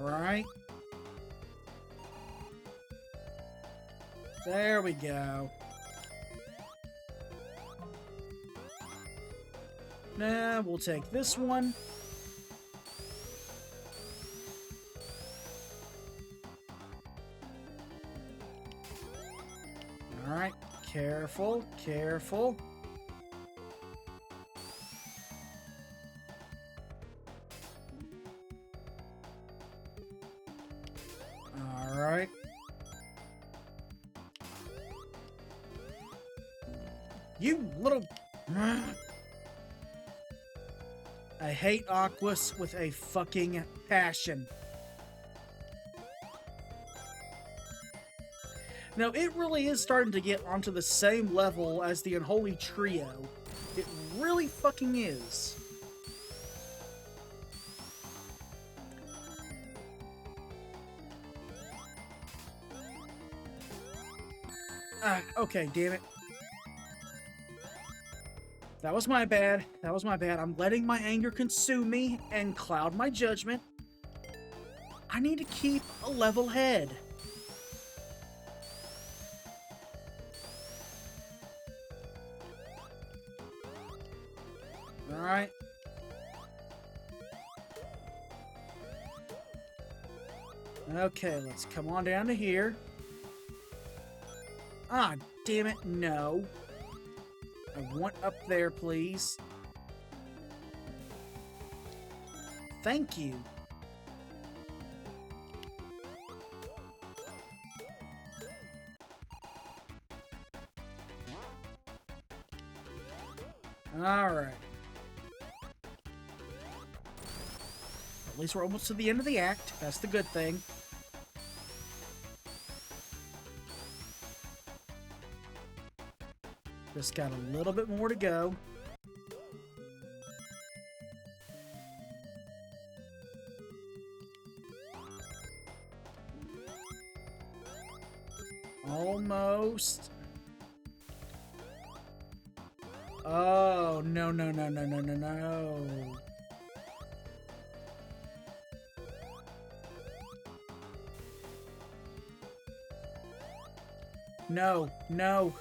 Alright. There we go. Nah, we'll take this one. Alright, careful, careful. Alright. You little... I hate Aquas with a fucking passion. Now, it really is starting to get onto the same level as the Unholy Trio. It really fucking is. Ah, okay, damn it. That was my bad. That was my bad. I'm letting my anger consume me and cloud my judgment. I need to keep a level head. All right. Okay, let's come on down to here. Ah, damn it, no. I want up there, please. Thank you. Alright. At least we're almost to the end of the act. That's the good thing. Just got a little bit more to go. Almost. Oh, no, no, no, no, no, no, no. No, no.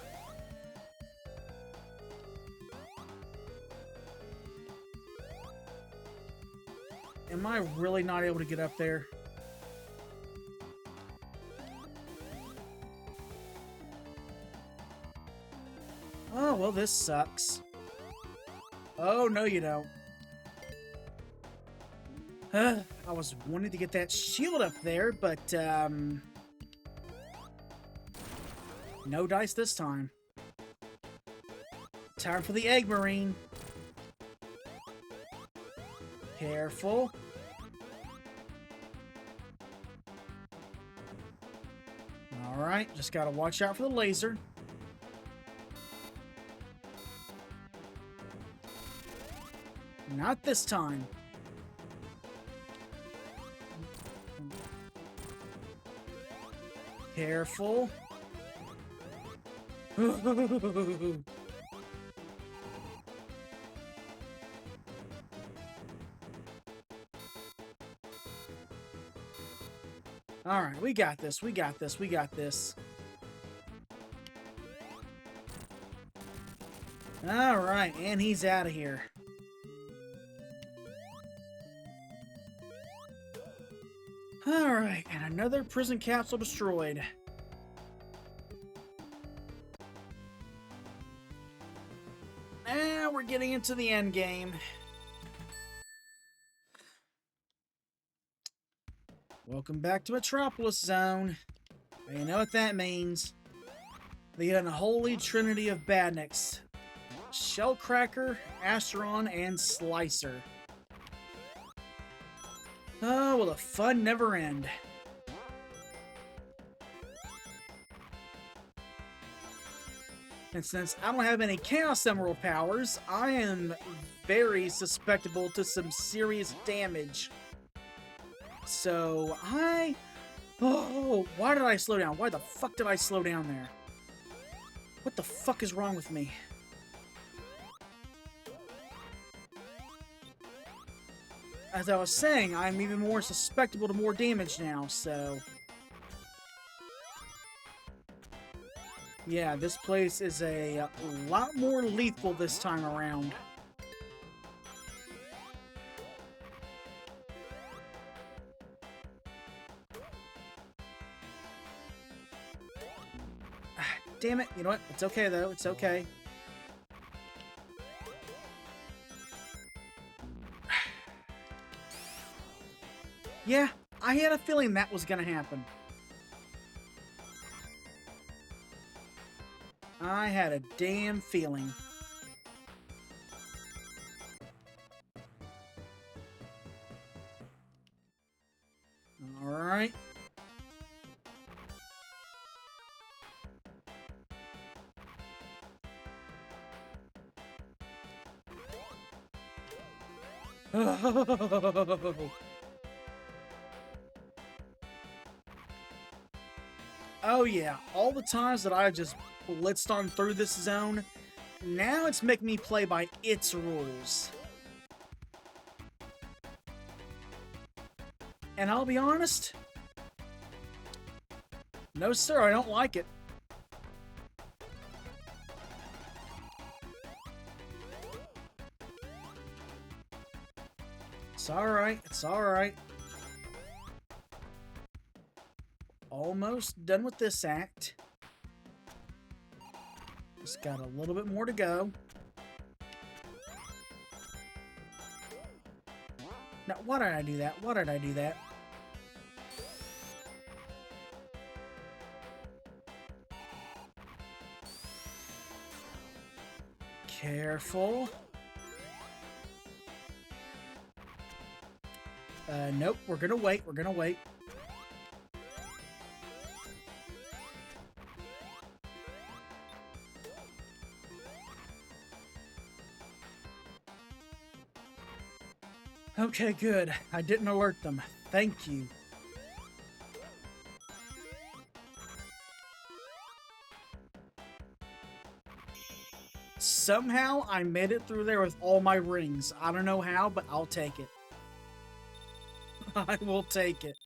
Am I really not able to get up there? Oh, well, this sucks. Oh, no, you don't. I was wanting to get that shield up there, but, no dice this time. Time for the Egg Marine. Careful. Alright, just gotta watch out for the laser. Not this time. Careful. Alright, we got this, we got this, we got this. Alright, and he's out of here. Alright, and another prison capsule destroyed. Now we're getting into the end game. Welcome back to Metropolis Zone. You know what that means. The unholy trinity of badniks. Shellcracker, Asteron, and Slicer. Oh, will the fun never end. And since I don't have any Chaos Emerald powers, I am very susceptible to some serious damage. So, oh, why did I slow down? Why the fuck did I slow down there? What the fuck is wrong with me? As I was saying, I'm even more susceptible to more damage now, so... Yeah, this place is a lot more lethal this time around. Damn it, you know what? It's okay, though. It's okay. Yeah, I had a feeling that was gonna happen. I had a damn feeling. Alright. Oh yeah, all the times that I just blitzed on through this zone, Now it's making me play by its rules. And I'll be honest, no sir, I don't like it. It's alright, it's alright. Almost done with this act. Just got a little bit more to go. Now, why did I do that? Why did I do that? Careful. Nope, we're gonna wait, we're gonna wait. Okay, good. I didn't alert them. Thank you. Somehow, I made it through there with all my rings. I don't know how, but I'll take it. I will take it.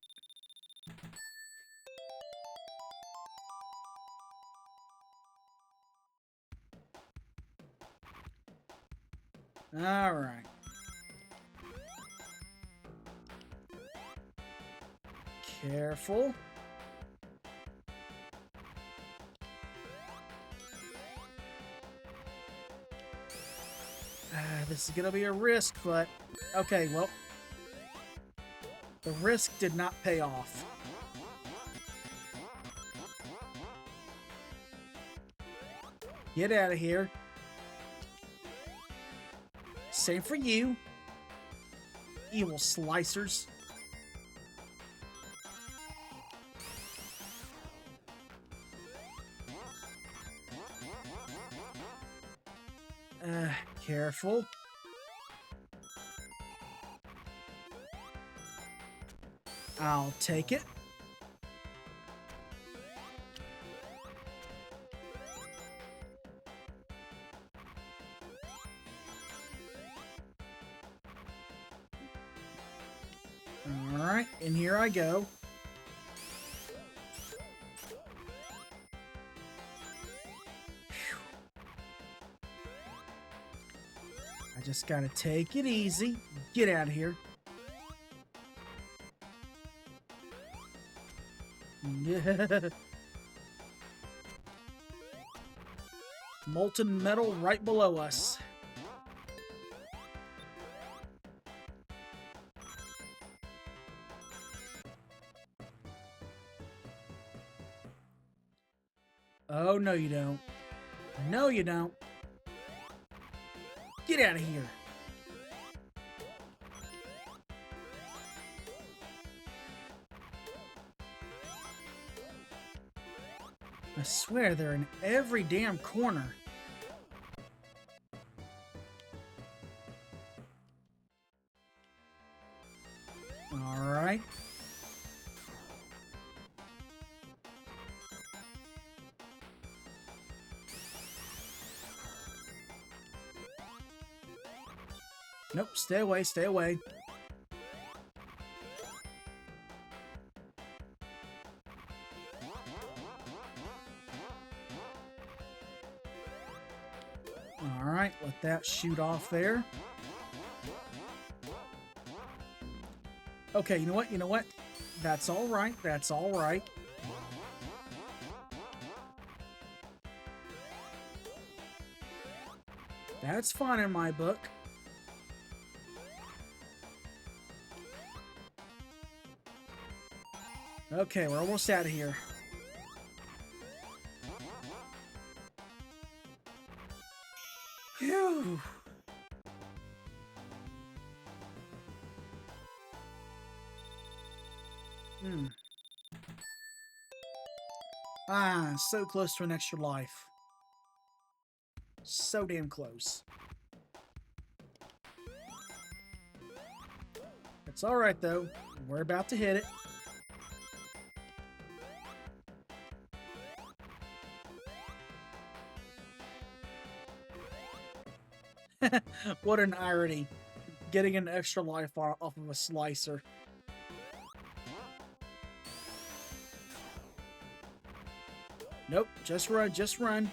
All right. Careful. This is gonna be a risk, but okay, well, the risk did not pay off. Get out of here. Same for you, evil slicers. Careful. I'll take it. All right, and here I go. I just gotta take it easy. Get out of here. Molten metal right below us. Oh, no you don't. No you don't. Get out of here. I swear they're in every damn corner. All right. Nope, stay away, stay away. Alright, let that shoot off there. Okay, you know what? You know what? That's alright, that's alright. That's fine in my book. Okay, we're almost out of here. Phew. Ah, so close to an extra life. So damn close. It's alright though. We're about to hit it. What an irony. Getting an extra life off of a slicer. Nope, just run, just run.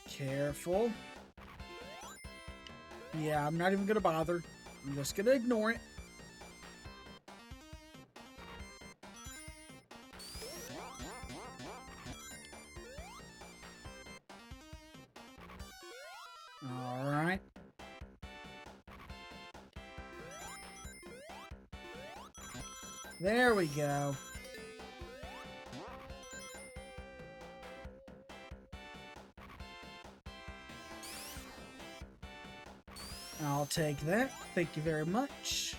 Careful. Yeah, I'm not even gonna bother. I'm just gonna ignore it. Alright. There we go. I'll take that. Thank you very much.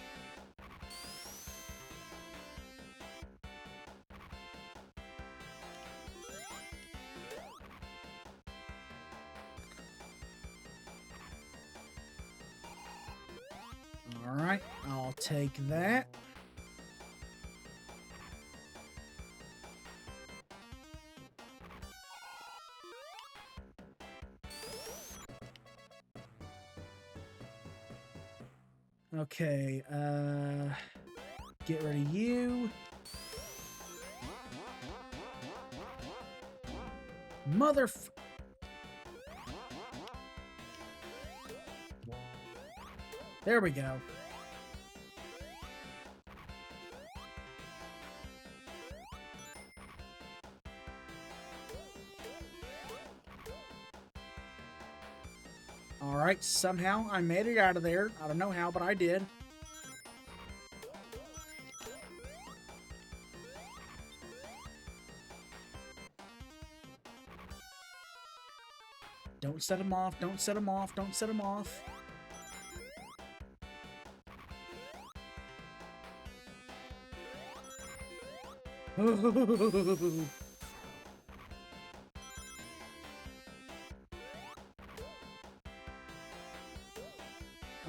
Alright, I'll take that. Okay, get rid of you. There we go. Alright, somehow I made it out of there. I don't know how, but I did. Don't set him off, don't set him off, don't set him off.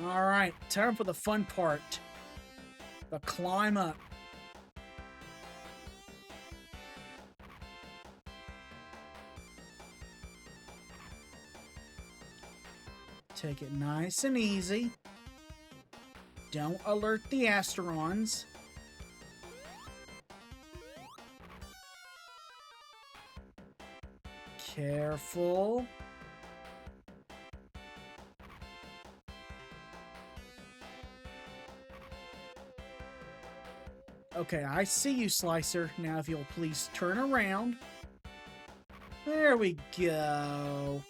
Alright, time for the fun part. The climb up. Take it nice and easy. Don't alert the Asterons. Careful. Okay, I see you, Slicer. Now if you'll please turn around. There we go.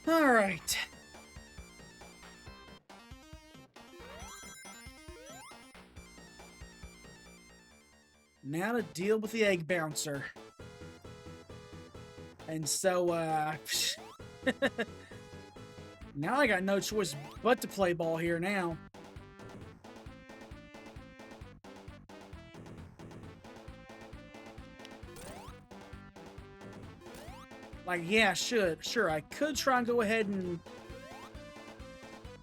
All right. Now to deal with the egg bouncer. And so, now I got no choice but to play ball here now. Like, yeah, sure, I could try and go ahead and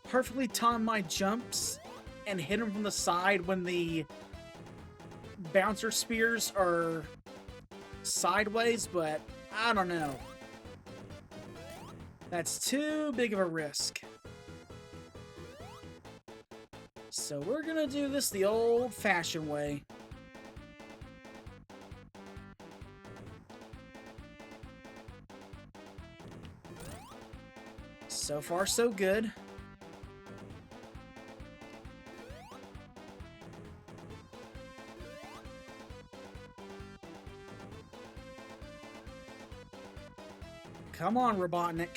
perfectly time my jumps and hit him from the side when the bouncer spears are sideways, but I don't know. That's too big of a risk. So we're gonna do this the old-fashioned way. So far, so good. Come on, Robotnik.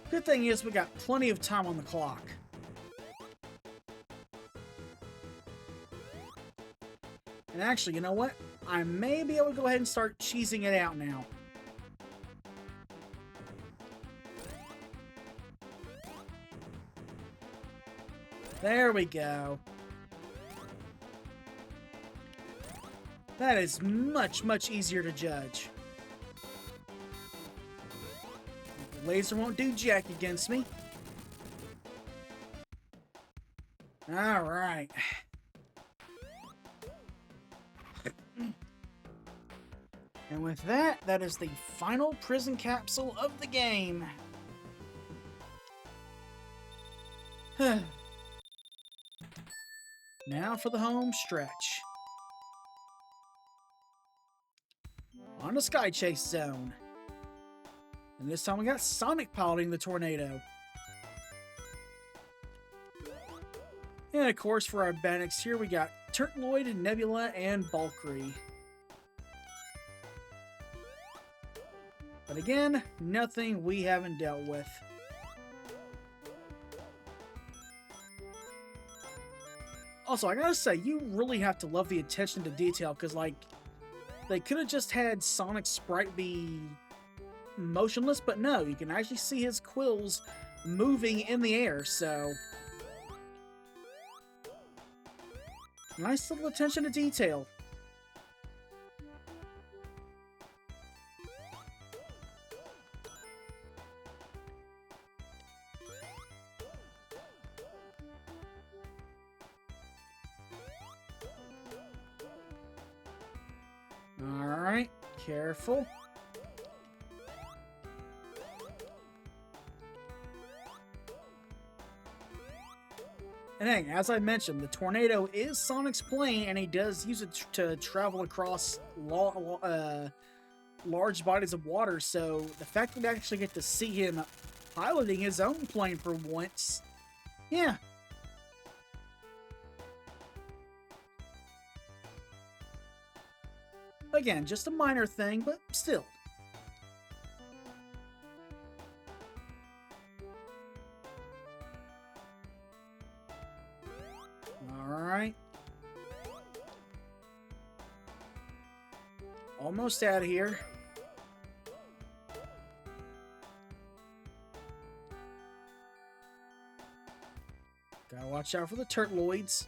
Good thing is we got plenty of time on the clock. And actually, you know what? I may be able to go ahead and start cheesing it out now. There we go. That is much, much easier to judge. laser won't do jack against me. Alright. And with that, that is the final prison capsule of the game. Now for the home stretch. On the Sky Chase Zone. And this time we got Sonic piloting the tornado. And of course for our Bannocs here we got Turtloid, Nebula, and Valkyrie. But again, nothing we haven't dealt with. Also, I gotta say, you really have to love the attention to detail, because, like, they could have just had Sonic's sprite be motionless, but no, you can actually see his quills moving in the air, so... nice little attention to detail. Alright, careful. And hey, as I mentioned, the tornado is Sonic's plane, and he does use it to travel across large bodies of water, so the fact that we actually get to see him piloting his own plane for once, yeah. Again, just a minor thing, but still. Alright. Almost out of here. Gotta watch out for the Turtloids.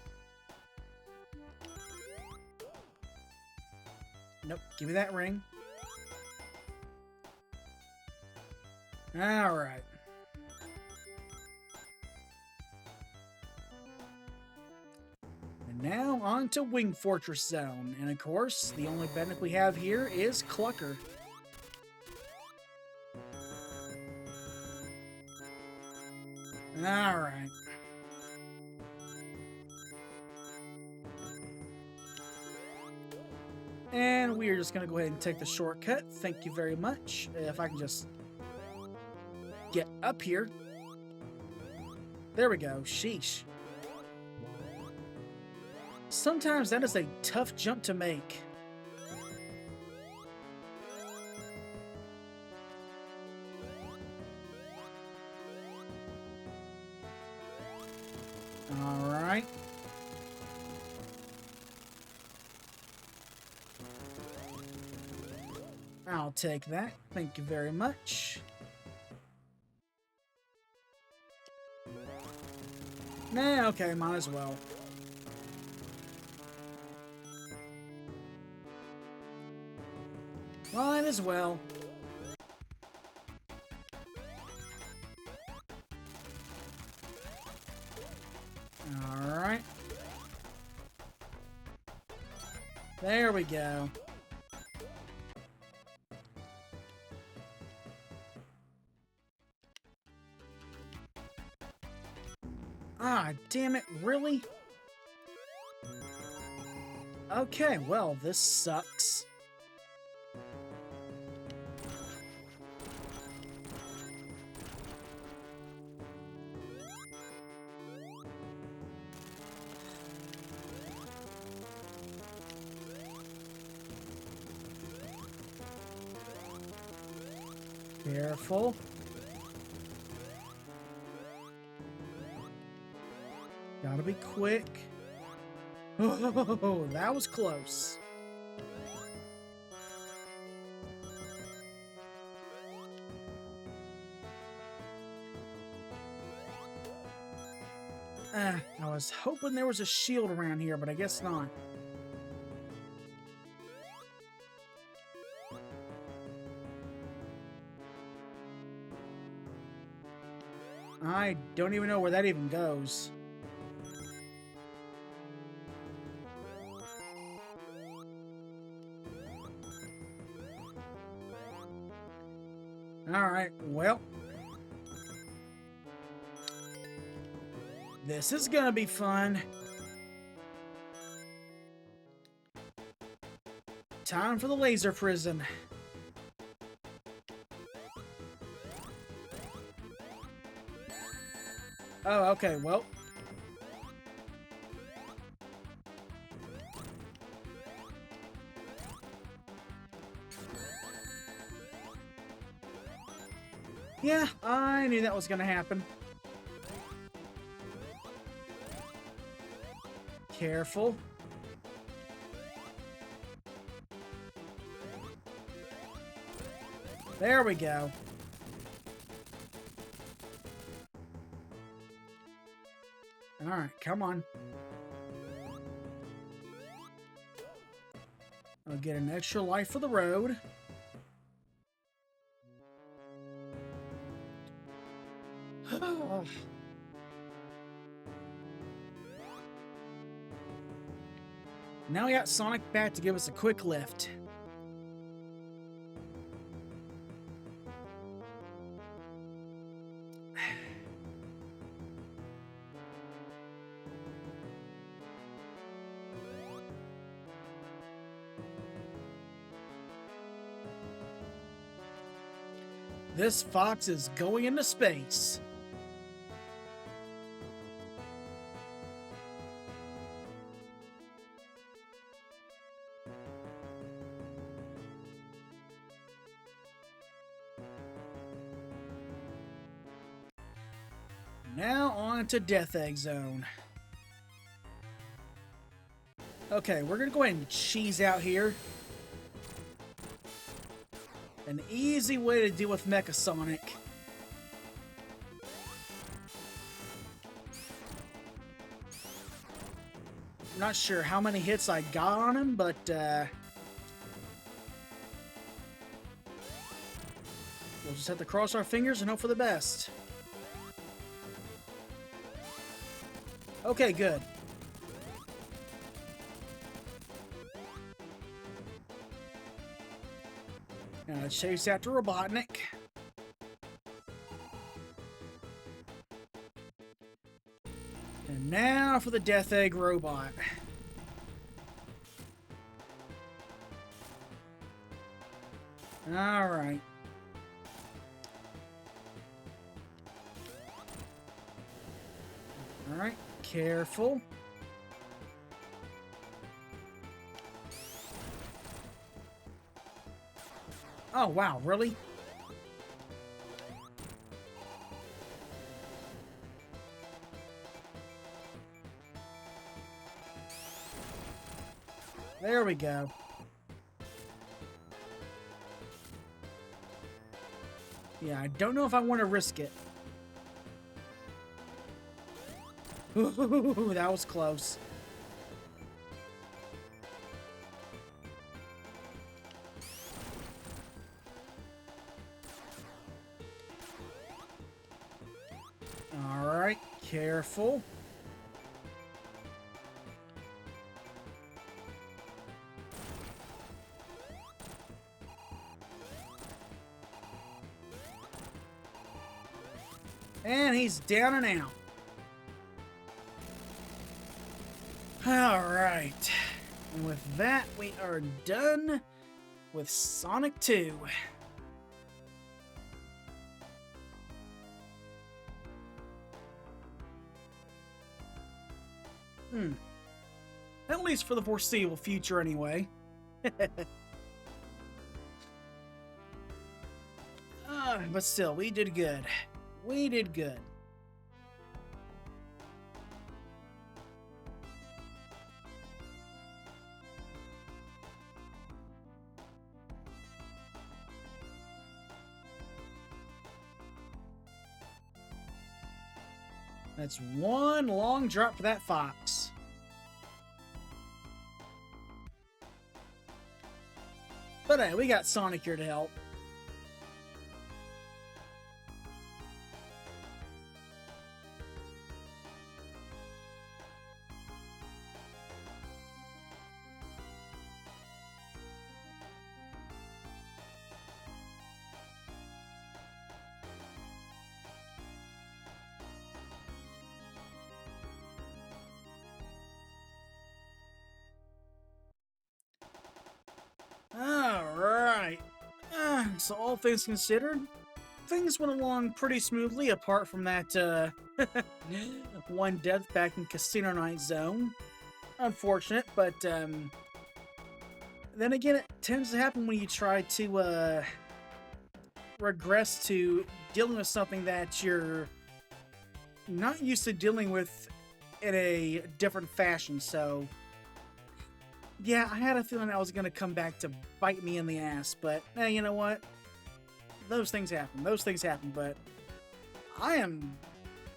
Nope, give me that ring. Alright. And now on to Wing Fortress Zone. And of course, the only Bannoc we have here is Clucker. Alright. And we are just going to go ahead and take the shortcut. Thank you very much. If I can just get up here. There we go. Sheesh. Sometimes that is a tough jump to make. All right. I'll take that. Thank you very much. Nah, okay, might as well. Might as well. Alright. There we go. Ah, damn it, really? Okay, well, this sucks. Careful. Gotta be quick. Oh, that was close. I was hoping there was a shield around here, but I guess not. I don't even know where that even goes. Alright, well. This is gonna be fun. Time for the laser prison. Oh, okay, well. Yeah, I knew that was gonna happen. Careful. There we go. Alright, come on. I'll get an extra life for the road. Now we got Sonic back to give us a quick lift. This fox is going into space. Now on to Death Egg Zone. Okay, we're gonna go ahead and cheese out here. An easy way to deal with Mecha Sonic. I'm not sure how many hits I got on him, but we'll just have to cross our fingers and hope for the best. Okay, good. Now let's chase after Robotnik. And now for the Death Egg Robot. Alright. Alright, careful. Oh, wow, really? There we go. Yeah, I don't know if I want to risk it. Ooh, that was close. Alright, careful. And he's down and out. Alright. And with that, we are done with Sonic 2. At least for the foreseeable future, anyway. But still, we did good. We did good. That's one long drop for that fox. But hey, we got Sonic here to help. So all things considered, things went along pretty smoothly apart from that one death back in Casino Night Zone. Unfortunate, but then again, it tends to happen when you try to regress to dealing with something that you're not used to dealing with in a different fashion. So yeah, I had a feeling that was going to come back to bite me in the ass, but hey, you know what? Those things happen. Those things happen, but I am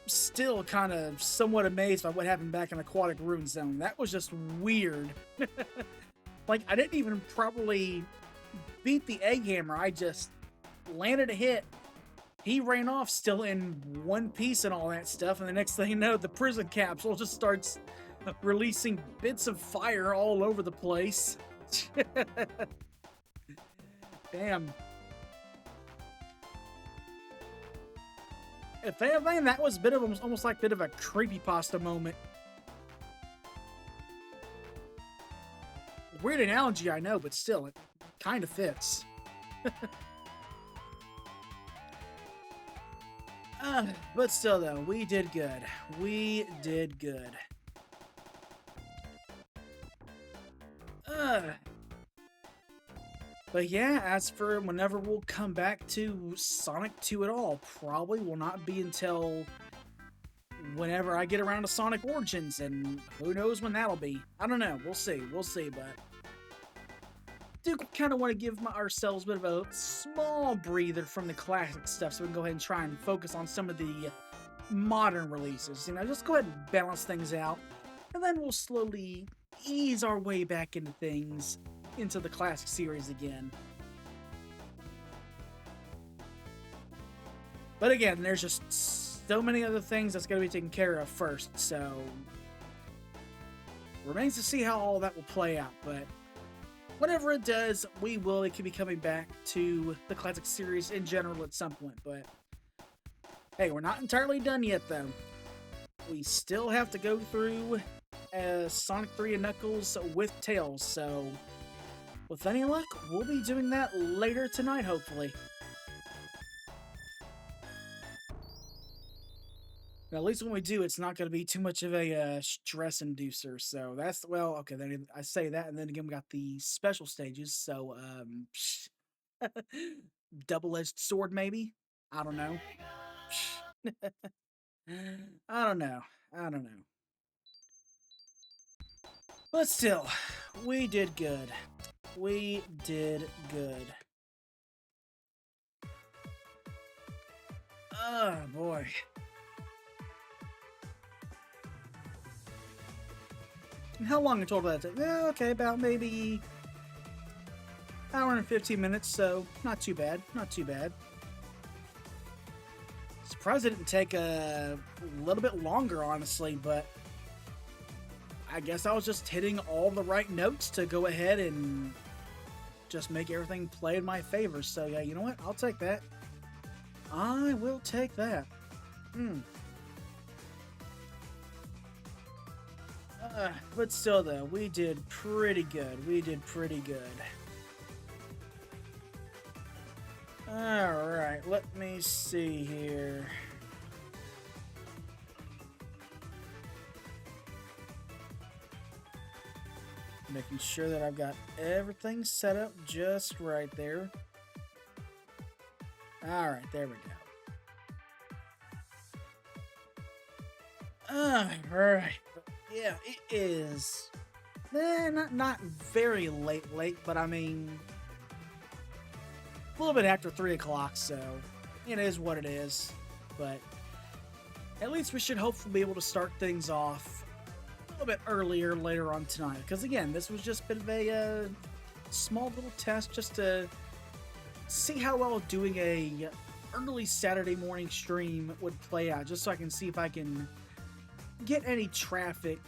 still kind of somewhat amazed by what happened back in Aquatic Ruin Zone. That was just weird. Like, I didn't even properly beat the egg hammer. I just landed a hit. He ran off still in one piece and all that stuff, and the next thing you know, the prison capsule just starts releasing bits of fire all over the place. Damn. If anything, that was a bit of almost like a bit of a creepypasta moment. Weird analogy, I know, but still, it kind of fits. But still, though, we did good. We did good. But yeah, as for whenever we'll come back to Sonic 2 at all, probably will not be until whenever I get around to Sonic Origins, and who knows when that'll be. I don't know. We'll see. We'll see, but do kind of want to give ourselves a bit of a small breather from the classic stuff, so we can go ahead and try and focus on some of the modern releases. You know, just go ahead and balance things out, and then we'll slowly ease our way back into things, into the classic series again. But again, there's just so many other things that's going to be taken care of first, so remains to see how all that will play out. But whatever it does, it could be coming back to the classic series in general at some point. But hey, we're not entirely done yet, though. We still have to go through Sonic 3 and Knuckles with Tails, so with any luck, we'll be doing that later tonight, hopefully. Now, at least when we do, it's not going to be too much of a stress inducer, so that's, well, okay, then I say that, and then again, we got the special stages, so, double-edged sword, maybe? I don't know. I don't know. I don't know. But still, we did good. We did good. Oh, boy. How long a total did that take? Okay, about maybe hour and 15 minutes, so not too bad. Not too bad. Surprised it didn't take a little bit longer, honestly, but I guess I was just hitting all the right notes to go ahead and just make everything play in my favor. So yeah, you know what? I'll take that. I will take that. But still, though, we did pretty good. We did pretty good. Alright, let me see here. Making sure that I've got everything set up just right there. Alright, there we go. Alright. Yeah, it is. Not very late, but I mean, a little bit after 3 o'clock, so it is what it is. But at least we should hopefully be able to start things off a little bit earlier later on tonight. Because again, this was just a bit of a small little test just to see how well doing a early Saturday morning stream would play out, just so I can see if I can get any traffic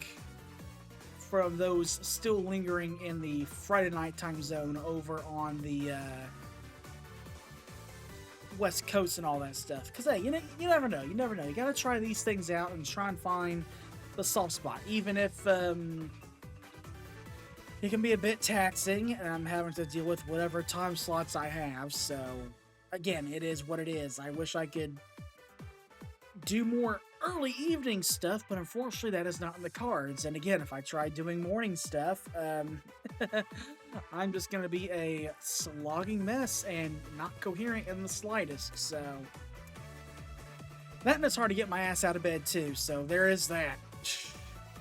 from those still lingering in the Friday night time zone over on the West Coast and all that stuff. Because hey, you never know. You never know. You gotta try these things out and try and find the soft spot, even if it can be a bit taxing, and I'm having to deal with whatever time slots I have. So, again, it is what it is. I wish I could do more early evening stuff, but unfortunately that is not in the cards. And again, if I try doing morning stuff, I'm just going to be a slogging mess and not coherent in the slightest. So, that and it's hard to get my ass out of bed too. So there is that.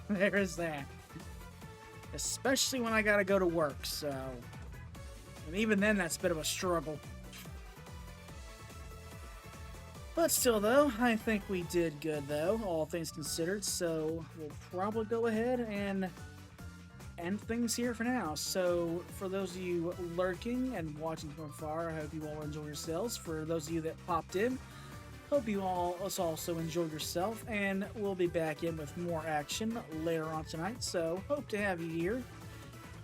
There is that. Especially when I gotta go to work, so... And even then, that's a bit of a struggle. But still, though, I think we did good, though, all things considered. So we'll probably go ahead and end things here for now. So for those of you lurking and watching from afar, I hope you all enjoy yourselves. For those of you that popped in, hope you all also enjoyed yourself, and we'll be back in with more action later on tonight, so hope to have you here.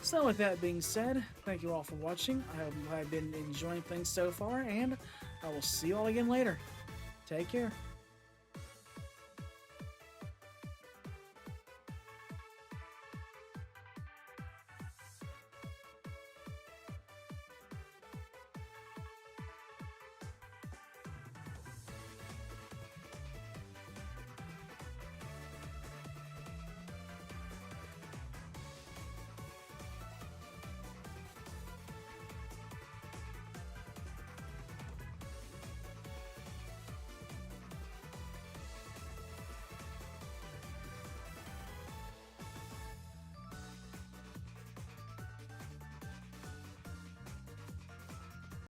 So with that being said, thank you all for watching. I hope you have been enjoying things so far, and I will see you all again later. Take care.